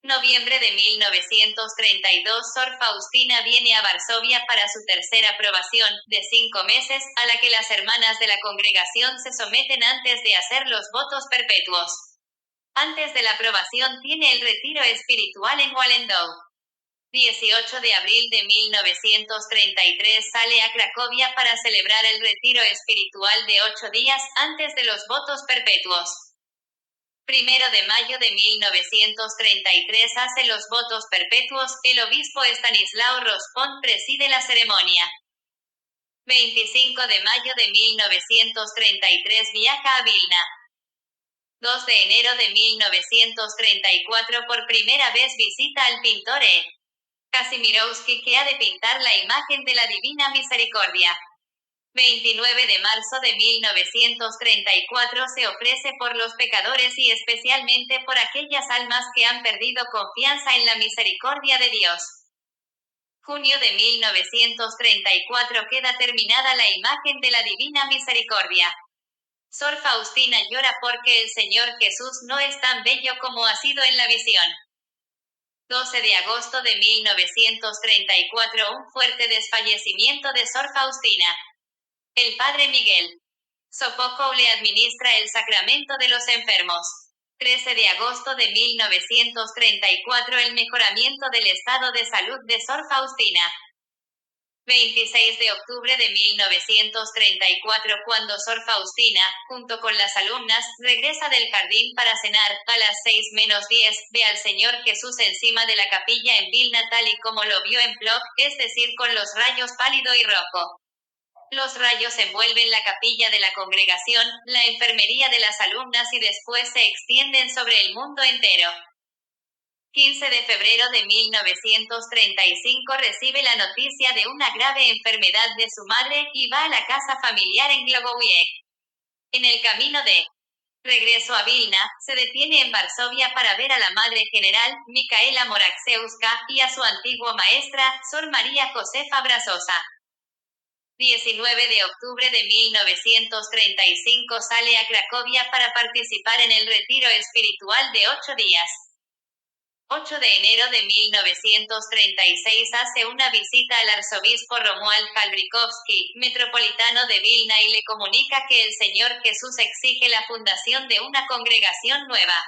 Noviembre de 1932 Sor Faustina viene a Varsovia para su tercera probación, de 5 meses, a la que las hermanas de la congregación se someten antes de hacer los votos perpetuos. Antes de la probación tiene el retiro espiritual en Wallendau. 18 de abril de 1933 sale a Cracovia para celebrar el retiro espiritual de 8 días, antes de los votos perpetuos. 1 de mayo de 1933 hace los votos perpetuos, el obispo Estanislao Rospón preside la ceremonia. 25 de mayo de 1933 viaja a Vilna. 2 de enero de 1934 por primera vez visita al pintor Kazimierowski que ha de pintar la imagen de la Divina Misericordia. 29 de marzo de 1934 se ofrece por los pecadores y especialmente por aquellas almas que han perdido confianza en la misericordia de Dios. Junio de 1934 queda terminada la imagen de la Divina Misericordia. Sor Faustina llora porque el Señor Jesús no es tan bello como ha sido en la visión. 12 de agosto de 1934 un fuerte desfallecimiento de Sor Faustina. El padre Miguel Sopoco le administra el sacramento de los enfermos. 13 de agosto de 1934 el mejoramiento del estado de salud de Sor Faustina. 26 de octubre de 1934 cuando Sor Faustina, junto con las alumnas, regresa del jardín para cenar, a las 6:10, ve al Señor Jesús encima de la capilla en Vilna tal y como lo vio en Plock, es decir con los rayos pálido y rojo. Los rayos envuelven la capilla de la congregación, la enfermería de las alumnas y después se extienden sobre el mundo entero. 15 de febrero de 1935 recibe la noticia de una grave enfermedad de su madre y va a la casa familiar en Glogowiec. En el camino de regreso a Vilna, se detiene en Varsovia para ver a la madre general, Micaela Morakseuska, y a su antigua maestra, Sor María Josefa Brasosa. 19 de octubre de 1935 sale a Cracovia para participar en el retiro espiritual de 8 días. 8 de enero de 1936 hace una visita al arzobispo Romuald Jalbrzykowski, metropolitano de Vilna y le comunica que el Señor Jesús exige la fundación de una congregación nueva.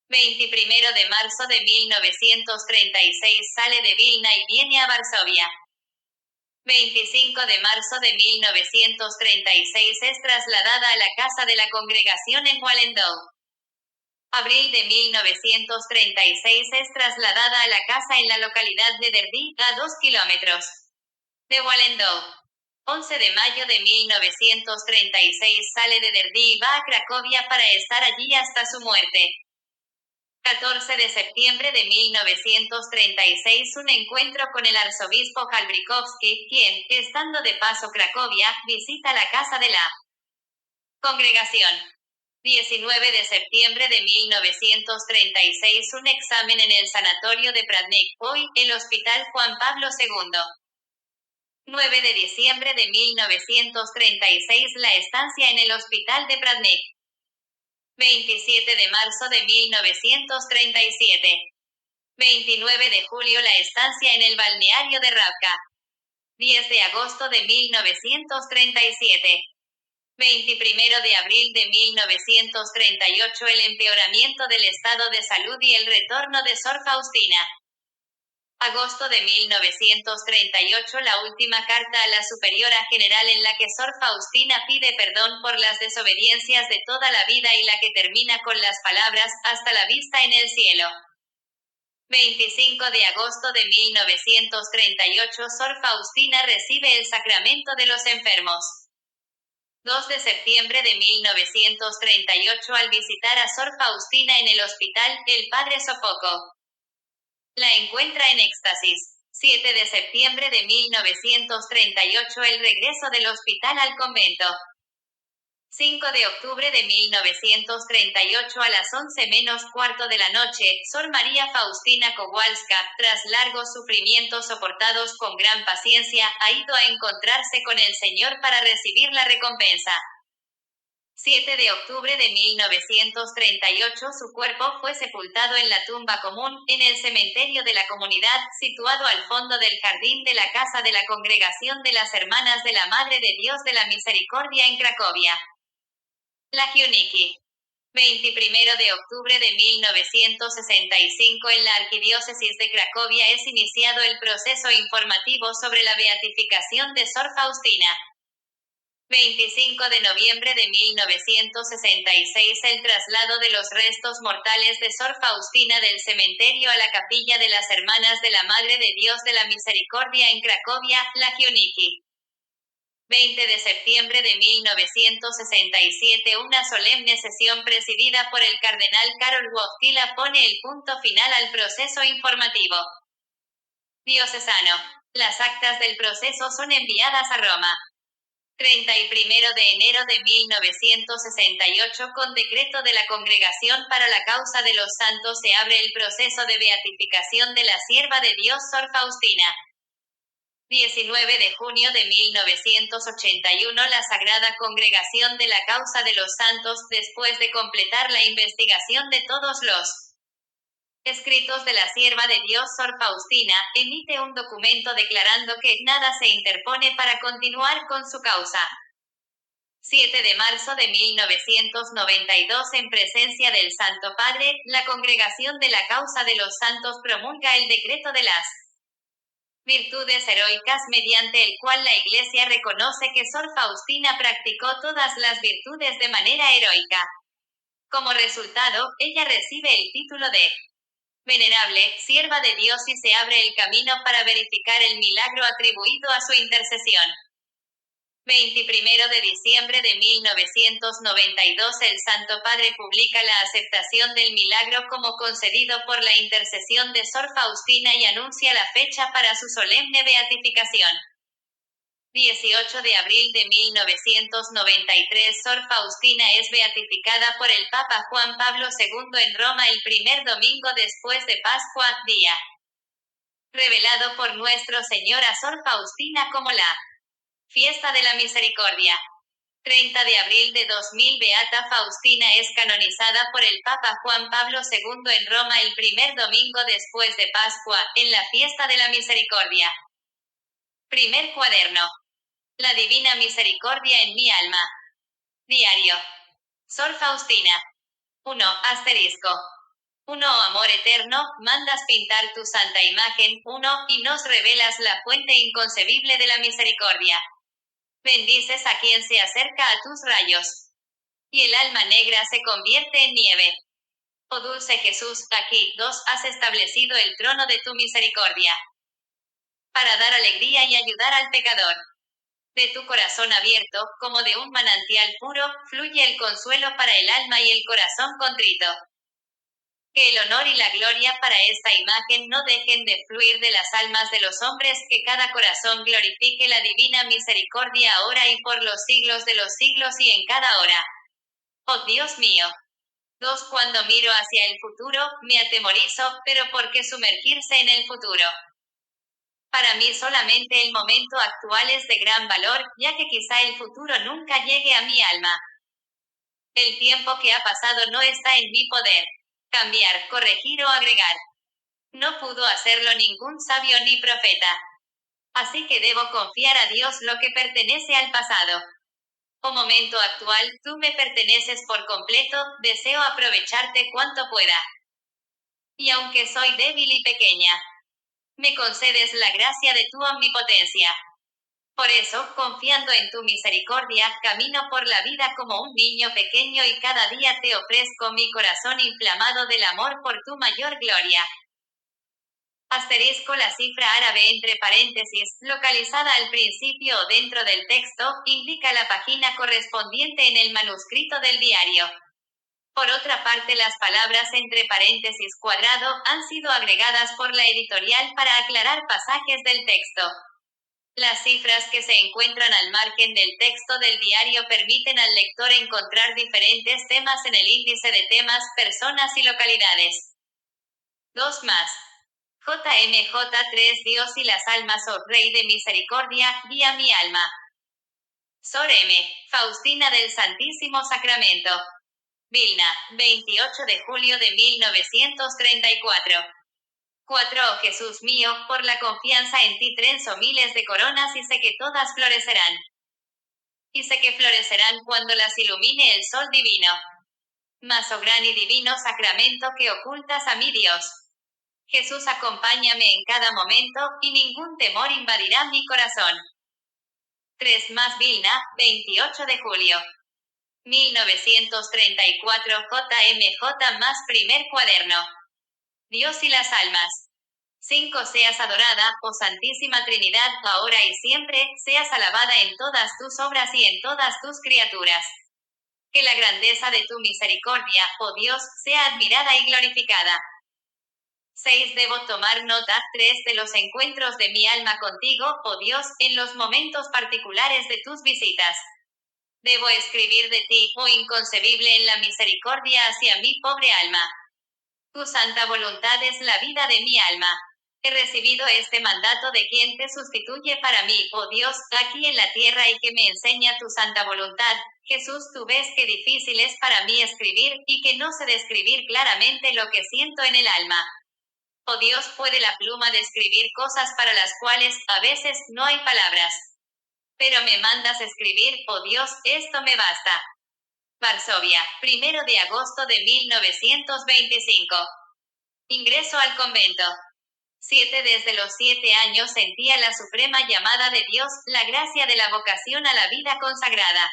21 de marzo de 1936 sale de Vilna y viene a Varsovia. 25 de marzo de 1936 es trasladada a la casa de la congregación en Wallendorf. Abril de 1936 es trasladada a la casa en la localidad de Derby, a 2 kilómetros de Wallendorf. 11 de mayo de 1936 sale de Derby y va a Cracovia para estar allí hasta su muerte. 14 de septiembre de 1936 un encuentro con el arzobispo Jalbrzykowski, quien, estando de paso Cracovia, visita la casa de la congregación. 19 de septiembre de 1936 un examen en el sanatorio de Pradnik, hoy, el Hospital Juan Pablo II. 9 de diciembre de 1936 la estancia en el Hospital de Pradnik. 27 de marzo de 1937. 29 de julio la estancia en el balneario de Ravka. 10 de agosto de 1937. 21 de abril de 1938 el empeoramiento del estado de salud y el retorno de Sor Faustina. Agosto de 1938 la última carta a la Superiora General en la que Sor Faustina pide perdón por las desobediencias de toda la vida y la que termina con las palabras, hasta la vista en el cielo. 25 de agosto de 1938 Sor Faustina recibe el sacramento de los enfermos. 2 de septiembre de 1938 al visitar a Sor Faustina en el hospital, el padre Sofoco la encuentra en éxtasis. 7 de septiembre de 1938 el regreso del hospital al convento. 5 de octubre de 1938 a las 11:15 de la noche, Sor María Faustina Kowalska, tras largos sufrimientos soportados con gran paciencia, ha ido a encontrarse con el Señor para recibir la recompensa. 7 de octubre de 1938 su cuerpo fue sepultado en la tumba común, en el cementerio de la comunidad, situado al fondo del jardín de la casa de la Congregación de las Hermanas de la Madre de Dios de la Misericordia en Cracovia. La Giuniki. 21 de octubre de 1965 en la Arquidiócesis de Cracovia es iniciado el proceso informativo sobre la beatificación de Sor Faustina. 25 de noviembre de 1966 el traslado de los restos mortales de Sor Faustina del cementerio a la capilla de las Hermanas de la Madre de Dios de la Misericordia en Cracovia, la Giuniki. 20 de septiembre de 1967 una solemne sesión presidida por el cardenal Karol Wojtyła pone el punto final al proceso informativo diocesano. Las actas del proceso son enviadas a Roma. 31 de enero de 1968 con decreto de la Congregación para la Causa de los Santos se abre el proceso de beatificación de la sierva de Dios Sor Faustina. 19 de junio de 1981 la Sagrada Congregación de la Causa de los Santos, después de completar la investigación de todos los escritos de la sierva de Dios Sor Faustina, emite un documento declarando que nada se interpone para continuar con su causa. 7 de marzo de 1992 en presencia del Santo Padre, la Congregación de la Causa de los Santos promulga el decreto de las virtudes heroicas mediante el cual la Iglesia reconoce que Sor Faustina practicó todas las virtudes de manera heroica. Como resultado, ella recibe el título de venerable, sierva de Dios y se abre el camino para verificar el milagro atribuido a su intercesión. 21 de diciembre de 1992 el Santo Padre publica la aceptación del milagro como concedido por la intercesión de Sor Faustina y anuncia la fecha para su solemne beatificación. 18 de abril de 1993 Sor Faustina es beatificada por el Papa Juan Pablo II en Roma el primer domingo después de Pascua, día revelado por nuestro Señor a Sor Faustina como la Fiesta de la Misericordia. 30 de abril de 2000 Beata Faustina es canonizada por el Papa Juan Pablo II en Roma el primer domingo después de Pascua, en la Fiesta de la Misericordia. Primer cuaderno. La Divina Misericordia en mi alma. Diario. Sor Faustina. 1. Asterisco. 1. Amor eterno, mandas pintar tu santa imagen, 1, y nos revelas la fuente inconcebible de la misericordia. Bendices a quien se acerca a tus rayos. Y el alma negra se convierte en nieve. Oh dulce Jesús, aquí, 2, has establecido el trono de tu misericordia. Para dar alegría y ayudar al pecador. De tu corazón abierto, como de un manantial puro, fluye el consuelo para el alma y el corazón contrito. Que el honor y la gloria para esta imagen no dejen de fluir de las almas de los hombres, que cada corazón glorifique la divina misericordia ahora y por los siglos de los siglos y en cada hora. Oh Dios mío. 2. Cuando miro hacia el futuro, me atemorizo, pero ¿por qué sumergirse en el futuro? Para mí solamente el momento actual es de gran valor, ya que quizá el futuro nunca llegue a mi alma. El tiempo que ha pasado no está en mi poder cambiar, corregir o agregar. No pudo hacerlo ningún sabio ni profeta. Así que debo confiar a Dios lo que pertenece al pasado. Oh momento actual, tú me perteneces por completo, deseo aprovecharte cuanto pueda. Y aunque soy débil y pequeña, me concedes la gracia de tu omnipotencia. Por eso, confiando en tu misericordia, camino por la vida como un niño pequeño y cada día te ofrezco mi corazón inflamado del amor por tu mayor gloria. Asterisco. La cifra árabe entre paréntesis, localizada al principio o dentro del texto, indica la página correspondiente en el manuscrito del diario. Por otra parte, las palabras entre paréntesis cuadrado han sido agregadas por la editorial para aclarar pasajes del texto. Las cifras que se encuentran al margen del texto del diario permiten al lector encontrar diferentes temas en el índice de temas, personas y localidades. 2 más. JMJ3 Dios y las almas, oh Rey de misericordia, guía mi alma. Sor M. Faustina del Santísimo Sacramento. Vilna, 28 de julio de 1934. 4. Oh Jesús mío, por la confianza en ti trenzo miles de coronas y sé que todas florecerán. Y sé que florecerán cuando las ilumine el sol divino. Mas, oh gran y divino sacramento que ocultas a mi Dios. Jesús, acompáñame en cada momento, y ningún temor invadirá mi corazón. 3 más. Vilna, 28 de julio. 1934. JMJ más. Primer cuaderno. Dios y las almas. 5. Seas adorada, oh Santísima Trinidad, ahora y siempre, seas alabada en todas tus obras y en todas tus criaturas. Que la grandeza de tu misericordia, oh Dios, sea admirada y glorificada. 6. Debo tomar nota, 3, de los encuentros de mi alma contigo, oh Dios, en los momentos particulares de tus visitas. Debo escribir de ti, oh inconcebible en la misericordia hacia mi pobre alma. Tu santa voluntad es la vida de mi alma. He recibido este mandato de quien te sustituye para mí, oh Dios, aquí en la tierra y que me enseña tu santa voluntad. Jesús, tú ves qué difícil es para mí escribir, y que no sé describir claramente lo que siento en el alma. Oh Dios, puede la pluma describir cosas para las cuales, a veces, no hay palabras. Pero me mandas escribir, oh Dios, esto me basta. Varsovia, 1 de agosto de 1925. Ingreso al convento. 7. Desde los 7 años sentía la suprema llamada de Dios, la gracia de la vocación a la vida consagrada.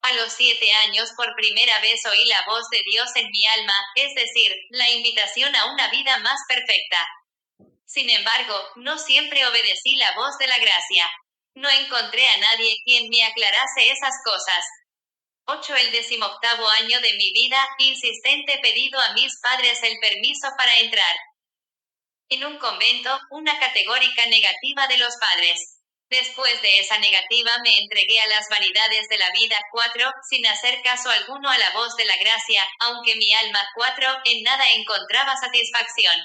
A los 7 años por primera vez oí la voz de Dios en mi alma, es decir, la invitación a una vida más perfecta. Sin embargo, no siempre obedecí la voz de la gracia. No encontré a nadie quien me aclarase esas cosas. 8. El 18º año de mi vida, insistente pedido a mis padres el permiso para entrar en un convento, una categórica negativa de los padres. Después de esa negativa me entregué a las vanidades de la vida. 4. Sin hacer caso alguno a la voz de la gracia, aunque mi alma. 4. En nada encontraba satisfacción.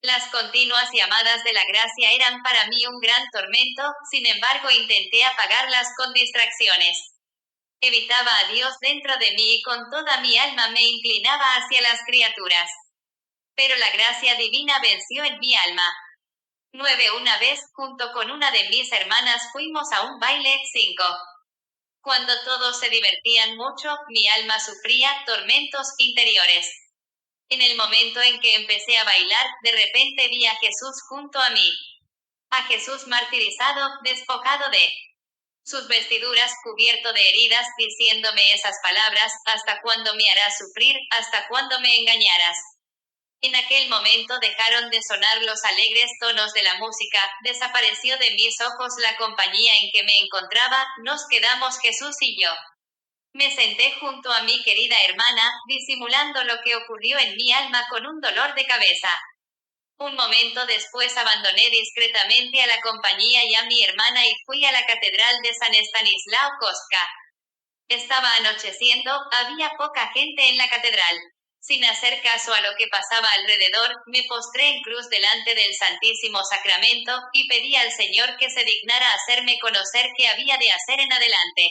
Las continuas llamadas de la gracia eran para mí un gran tormento, sin embargo intenté apagarlas con distracciones. Evitaba a Dios dentro de mí y con toda mi alma me inclinaba hacia las criaturas. Pero la gracia divina venció en mi alma. 9. Una vez, junto con una de mis hermanas, fuimos a un baile. 5. Cuando todos se divertían mucho, mi alma sufría tormentos interiores. En el momento en que empecé a bailar, de repente vi a Jesús junto a mí. A Jesús martirizado, despojado de sus vestiduras, cubierto de heridas, diciéndome esas palabras: ¿hasta cuándo me harás sufrir? ¿Hasta cuándo me engañarás? En aquel momento dejaron de sonar los alegres tonos de la música, desapareció de mis ojos la compañía en que me encontraba, nos quedamos Jesús y yo. Me senté junto a mi querida hermana, disimulando lo que ocurrió en mi alma con un dolor de cabeza. Un momento después abandoné discretamente a la compañía y a mi hermana y fui a la catedral de San Estanislao Kostka. Estaba anocheciendo, había poca gente en la catedral. Sin hacer caso a lo que pasaba alrededor, me postré en cruz delante del Santísimo Sacramento, y pedí al Señor que se dignara hacerme conocer qué había de hacer en adelante.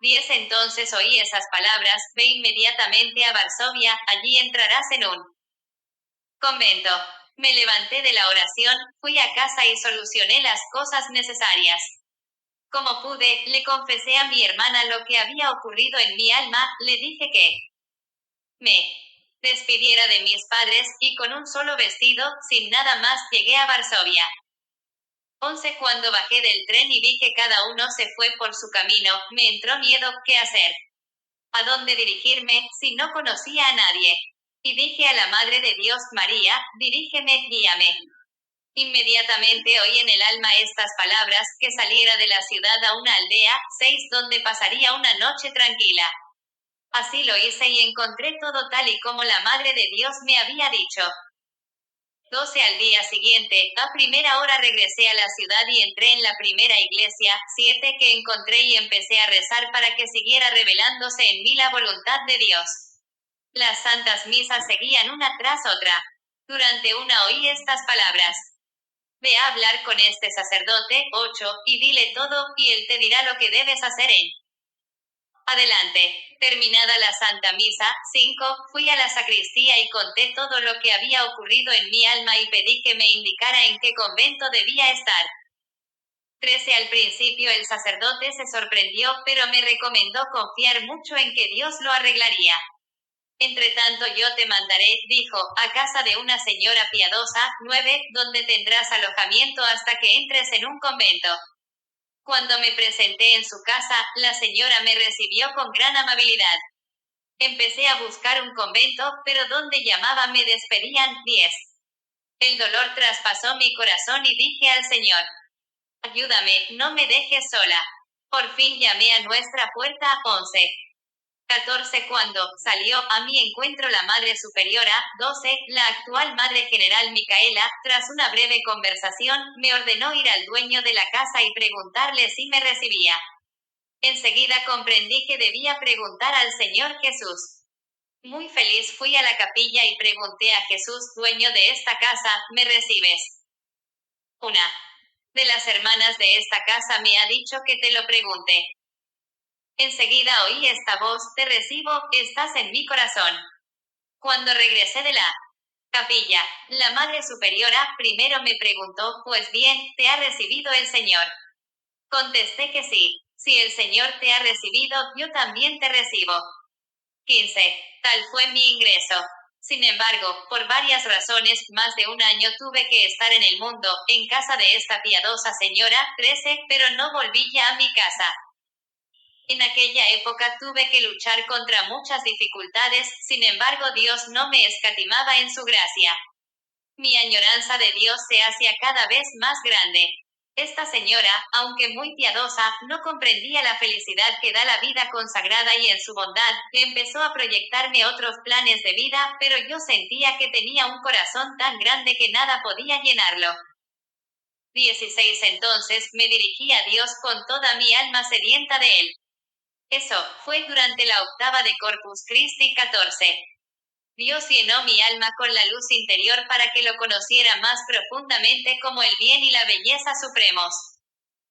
10. Entonces oí esas palabras: ve inmediatamente a Varsovia, allí entrarás en un convento. Me levanté de la oración, fui a casa y solucioné las cosas necesarias. Como pude, le confesé a mi hermana lo que había ocurrido en mi alma, le dije que me despidiera de mis padres, y con un solo vestido, sin nada más, llegué a Varsovia. 11. Cuando bajé del tren y vi que cada uno se fue por su camino, me entró miedo. ¿Qué hacer? ¿A dónde dirigirme, si no conocía a nadie? Y dije a la Madre de Dios: María, dirígeme, guíame. Inmediatamente oí en el alma estas palabras: que saliera de la ciudad a una aldea. 6. Donde pasaría una noche tranquila. Así lo hice y encontré todo tal y como la Madre de Dios me había dicho. 12. Al día siguiente, a primera hora regresé a la ciudad y entré en la primera iglesia. 7. Que encontré y empecé a rezar para que siguiera revelándose en mí la voluntad de Dios. Las santas misas seguían una tras otra. Durante una oí estas palabras: ve a hablar con este sacerdote. 8. Y dile todo, y él te dirá lo que debes hacer en adelante. Terminada la Santa Misa. 5. Fui a la sacristía y conté todo lo que había ocurrido en mi alma y pedí que me indicara en qué convento debía estar. 13. Al principio el sacerdote se sorprendió, pero me recomendó confiar mucho en que Dios lo arreglaría. Entre tanto yo te mandaré, dijo, a casa de una señora piadosa. 9. Donde tendrás alojamiento hasta que entres en un convento. Cuando me presenté en su casa, la señora me recibió con gran amabilidad. Empecé a buscar un convento, pero donde llamaba me despedían. 10. El dolor traspasó mi corazón y dije al Señor: ayúdame, no me dejes sola. Por fin llamé a nuestra puerta. 11. 14. Cuando salió a mi encuentro la Madre Superiora. 12. La actual Madre General Micaela, tras una breve conversación, me ordenó ir al dueño de la casa y preguntarle si me recibía. Enseguida comprendí que debía preguntar al Señor Jesús. Muy feliz fui a la capilla y pregunté a Jesús: dueño de esta casa, ¿me recibes? Una de las hermanas de esta casa me ha dicho que te lo pregunte. Enseguida oí esta voz: te recibo, estás en mi corazón. Cuando regresé de la capilla, la Madre Superiora primero me preguntó: pues bien, ¿te ha recibido el Señor? Contesté que sí. Si el Señor te ha recibido, yo también te recibo. 15. Tal fue mi ingreso. Sin embargo, por varias razones, más de un año tuve que estar en el mundo, en casa de esta piadosa señora. 13. Pero no volví ya a mi casa. En aquella época tuve que luchar contra muchas dificultades, sin embargo Dios no me escatimaba en su gracia. Mi añoranza de Dios se hacía cada vez más grande. Esta señora, aunque muy piadosa, no comprendía la felicidad que da la vida consagrada y en su bondad, empezó a proyectarme otros planes de vida, pero yo sentía que tenía un corazón tan grande que nada podía llenarlo. 16. Entonces me dirigí a Dios con toda mi alma sedienta de Él. Eso fue durante la octava de Corpus Christi 14. Dios llenó mi alma con la luz interior para que lo conociera más profundamente como el bien y la belleza supremos.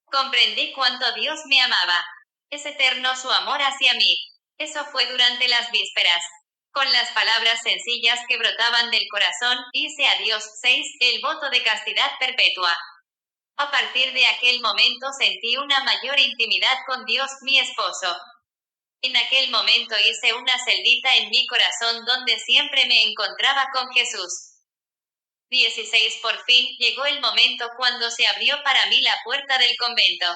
Comprendí cuánto Dios me amaba. Es eterno su amor hacia mí. Eso fue durante las vísperas. Con las palabras sencillas que brotaban del corazón, hice a Dios 6, el voto de castidad perpetua. A partir de aquel momento sentí una mayor intimidad con Dios, mi esposo. En aquel momento hice una celdita en mi corazón donde siempre me encontraba con Jesús. 16. Por fin llegó el momento cuando se abrió para mí la puerta del convento.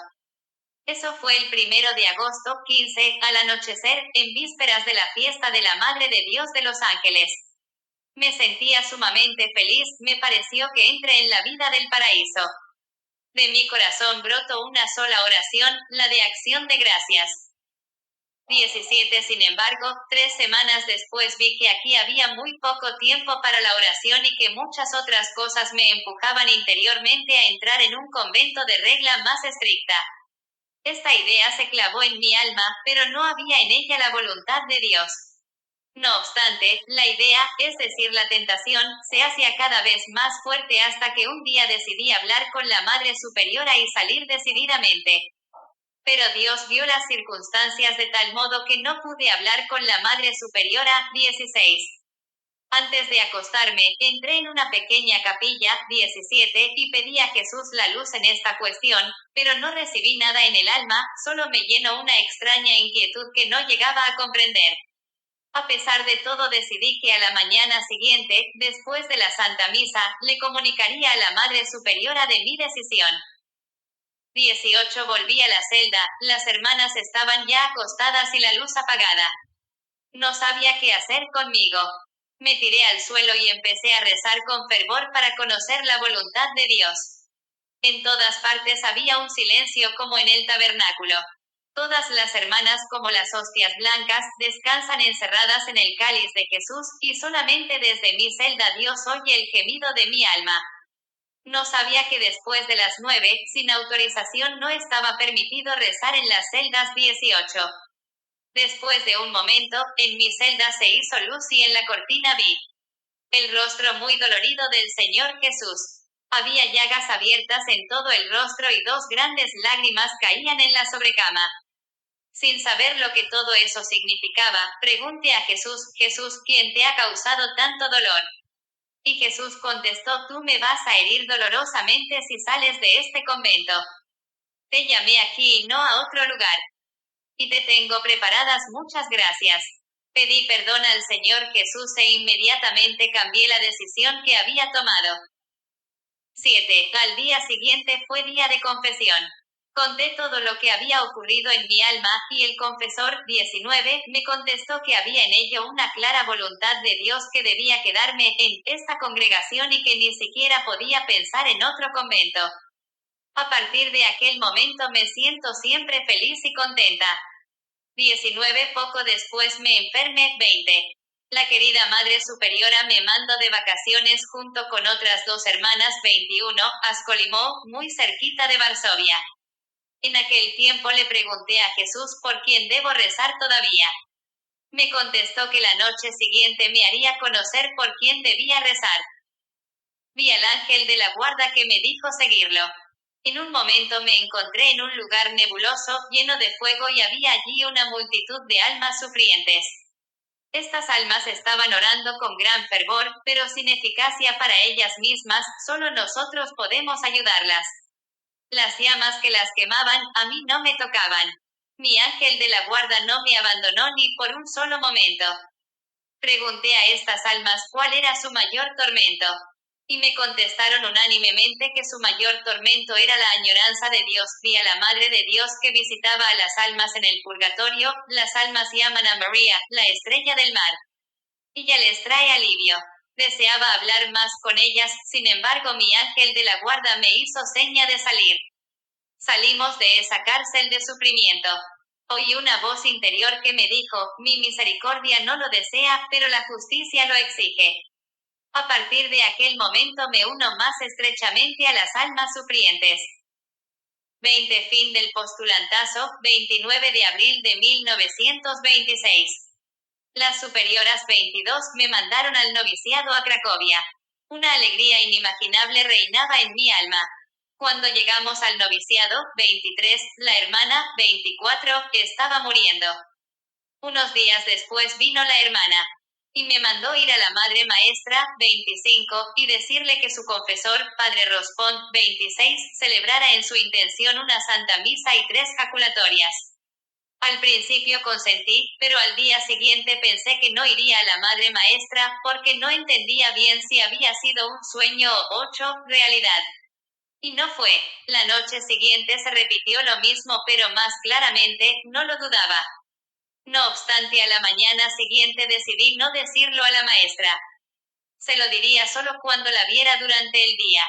Eso fue el 1 de agosto 15, al anochecer, en vísperas de la fiesta de la Madre de Dios de los Ángeles. Me sentía sumamente feliz, me pareció que entré en la vida del paraíso. De mi corazón brotó una sola oración, la de acción de gracias. 17. Sin embargo, 3 semanas después vi que aquí había muy poco tiempo para la oración y que muchas otras cosas me empujaban interiormente a entrar en un convento de regla más estricta. Esta idea se clavó en mi alma, pero no había en ella la voluntad de Dios. No obstante, la idea, es decir, la tentación, se hacía cada vez más fuerte hasta que un día decidí hablar con la Madre Superiora y salir decididamente. Pero Dios vio las circunstancias de tal modo que no pude hablar con la Madre Superiora. 16. Antes de acostarme, entré en una pequeña capilla. 17, y pedí a Jesús la luz en esta cuestión, pero no recibí nada en el alma, solo me llenó una extraña inquietud que no llegaba a comprender. A pesar de todo decidí que a la mañana siguiente, después de la Santa Misa, le comunicaría a la Madre Superiora de mi decisión. 18. Volví a la celda, las hermanas estaban ya acostadas y la luz apagada. No sabía qué hacer conmigo. Me tiré al suelo y empecé a rezar con fervor para conocer la voluntad de Dios. En todas partes había un silencio como en el tabernáculo. Todas las hermanas, como las hostias blancas, descansan encerradas en el cáliz de Jesús, y solamente desde mi celda Dios oye el gemido de mi alma. No sabía que después de las 9, sin autorización, no estaba permitido rezar en las celdas. 18. Después de un momento, en mi celda se hizo luz y en la cortina vi el rostro muy dolorido del Señor Jesús. Había llagas abiertas en todo el rostro y 2 grandes lágrimas caían en la sobrecama. Sin saber lo que todo eso significaba, pregunté a Jesús: Jesús, ¿quién te ha causado tanto dolor? Y Jesús contestó: tú me vas a herir dolorosamente si sales de este convento. Te llamé aquí y no a otro lugar. Y te tengo preparadas muchas gracias. Pedí perdón al Señor Jesús e inmediatamente cambié la decisión que había tomado. 7. Al día siguiente fue día de confesión. Conté todo lo que había ocurrido en mi alma, y el confesor, 19, me contestó que había en ello una clara voluntad de Dios que debía quedarme en esta congregación y que ni siquiera podía pensar en otro convento. A partir de aquel momento me siento siempre feliz y contenta. 19. Poco después me enfermé. 20. La querida Madre Superiora me mandó de vacaciones junto con otras 2 hermanas. 21. A Skolimov, muy cerquita de Varsovia. En aquel tiempo le pregunté a Jesús por quién debo rezar todavía. Me contestó que la noche siguiente me haría conocer por quién debía rezar. Vi al ángel de la guarda que me dijo seguirlo. En un momento me encontré en un lugar nebuloso, lleno de fuego, y había allí una multitud de almas sufrientes. Estas almas estaban orando con gran fervor, pero sin eficacia para ellas mismas. Solo nosotros podemos ayudarlas. Las llamas que las quemaban, a mí no me tocaban. Mi ángel de la guarda no me abandonó ni por un solo momento. Pregunté a estas almas cuál era su mayor tormento. Y me contestaron unánimemente que su mayor tormento era la añoranza de Dios. Vi a la Madre de Dios que visitaba a las almas en el purgatorio. Las almas llaman a María, la estrella del mar. Ella les trae alivio. Deseaba hablar más con ellas, sin embargo mi ángel de la guarda me hizo seña de salir. Salimos de esa cárcel de sufrimiento. Oí una voz interior que me dijo, mi misericordia no lo desea, pero la justicia lo exige. A partir de aquel momento me uno más estrechamente a las almas sufrientes. 20 Fin del postulantazo, 29 de abril de 1926. Las superioras 22 me mandaron al noviciado a Cracovia. Una alegría inimaginable reinaba en mi alma. Cuando llegamos al noviciado, 23, la hermana, 24, estaba muriendo. Unos días después vino la hermana. Y me mandó ir a la madre maestra, 25, y decirle que su confesor, padre Rospont, 26, celebrara en su intención una santa misa y 3 jaculatorias. Al principio consentí, pero al día siguiente pensé que no iría a la madre maestra, porque no entendía bien si había sido un sueño o realidad. Y no fue. La noche siguiente se repitió lo mismo, pero más claramente, no lo dudaba. No obstante, a la mañana siguiente decidí no decirlo a la maestra. Se lo diría solo cuando la viera durante el día.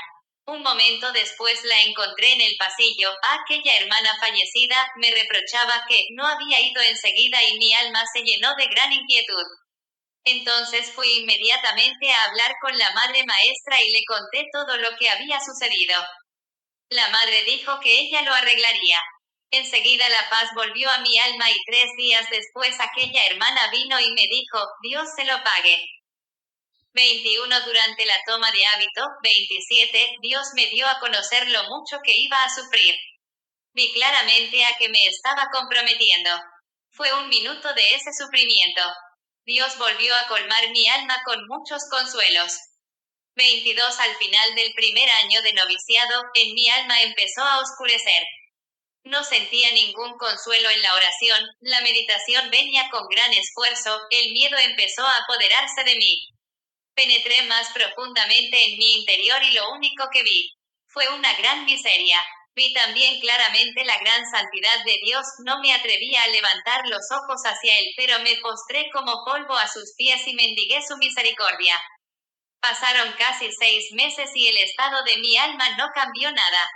Un momento después la encontré en el pasillo. Aquella hermana fallecida me reprochaba que no había ido enseguida y mi alma se llenó de gran inquietud. Entonces fui inmediatamente a hablar con la madre maestra y le conté todo lo que había sucedido. La madre dijo que ella lo arreglaría. Enseguida la paz volvió a mi alma y 3 días después aquella hermana vino y me dijo, Dios se lo pague. 21 Durante la toma de hábito, 27, Dios me dio a conocer lo mucho que iba a sufrir. Vi claramente a que me estaba comprometiendo. Fue un minuto de ese sufrimiento. Dios volvió a colmar mi alma con muchos consuelos. 22 Al final del primer año de noviciado, en mi alma empezó a oscurecer. No sentía ningún consuelo en la oración, la meditación venía con gran esfuerzo, el miedo empezó a apoderarse de mí. Penetré más profundamente en mi interior y lo único que vi fue una gran miseria. Vi también claramente la gran santidad de Dios, no me atrevía a levantar los ojos hacia él, pero me postré como polvo a sus pies y mendigué su misericordia. Pasaron casi 6 meses y el estado de mi alma no cambió nada.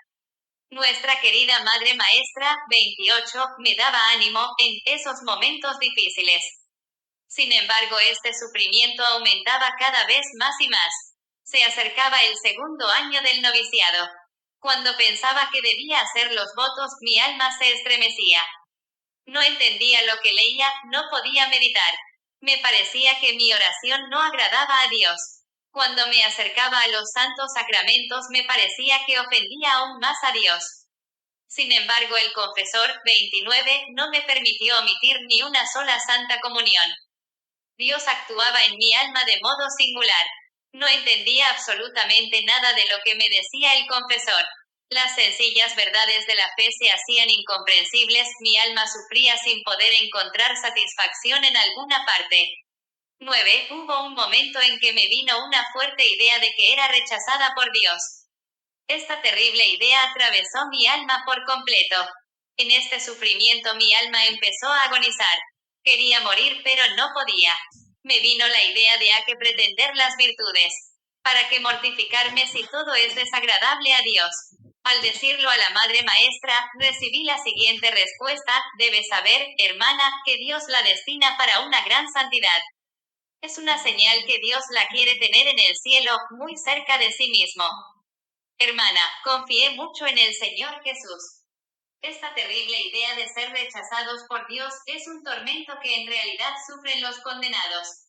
Nuestra querida Madre Maestra, 28, me daba ánimo en esos momentos difíciles. Sin embargo, este sufrimiento aumentaba cada vez más y más. Se acercaba el segundo año del noviciado. Cuando pensaba que debía hacer los votos, mi alma se estremecía. No entendía lo que leía, no podía meditar. Me parecía que mi oración no agradaba a Dios. Cuando me acercaba a los santos sacramentos me parecía que ofendía aún más a Dios. Sin embargo, el confesor, 29, no me permitió omitir ni una sola santa comunión. Dios actuaba en mi alma de modo singular. No entendía absolutamente nada de lo que me decía el confesor. Las sencillas verdades de la fe se hacían incomprensibles, mi alma sufría sin poder encontrar satisfacción en alguna parte. 9. Hubo un momento en que me vino una fuerte idea de que era rechazada por Dios. Esta terrible idea atravesó mi alma por completo. En este sufrimiento mi alma empezó a agonizar. Quería morir pero no podía. Me vino la idea de a qué pretender las virtudes. ¿Para qué mortificarme si todo es desagradable a Dios? Al decirlo a la Madre Maestra, recibí la siguiente respuesta, debes saber, hermana, que Dios la destina para una gran santidad. Es una señal que Dios la quiere tener en el cielo, muy cerca de sí mismo. Hermana, confié mucho en el Señor Jesús. Esta terrible idea de ser rechazados por Dios es un tormento que en realidad sufren los condenados.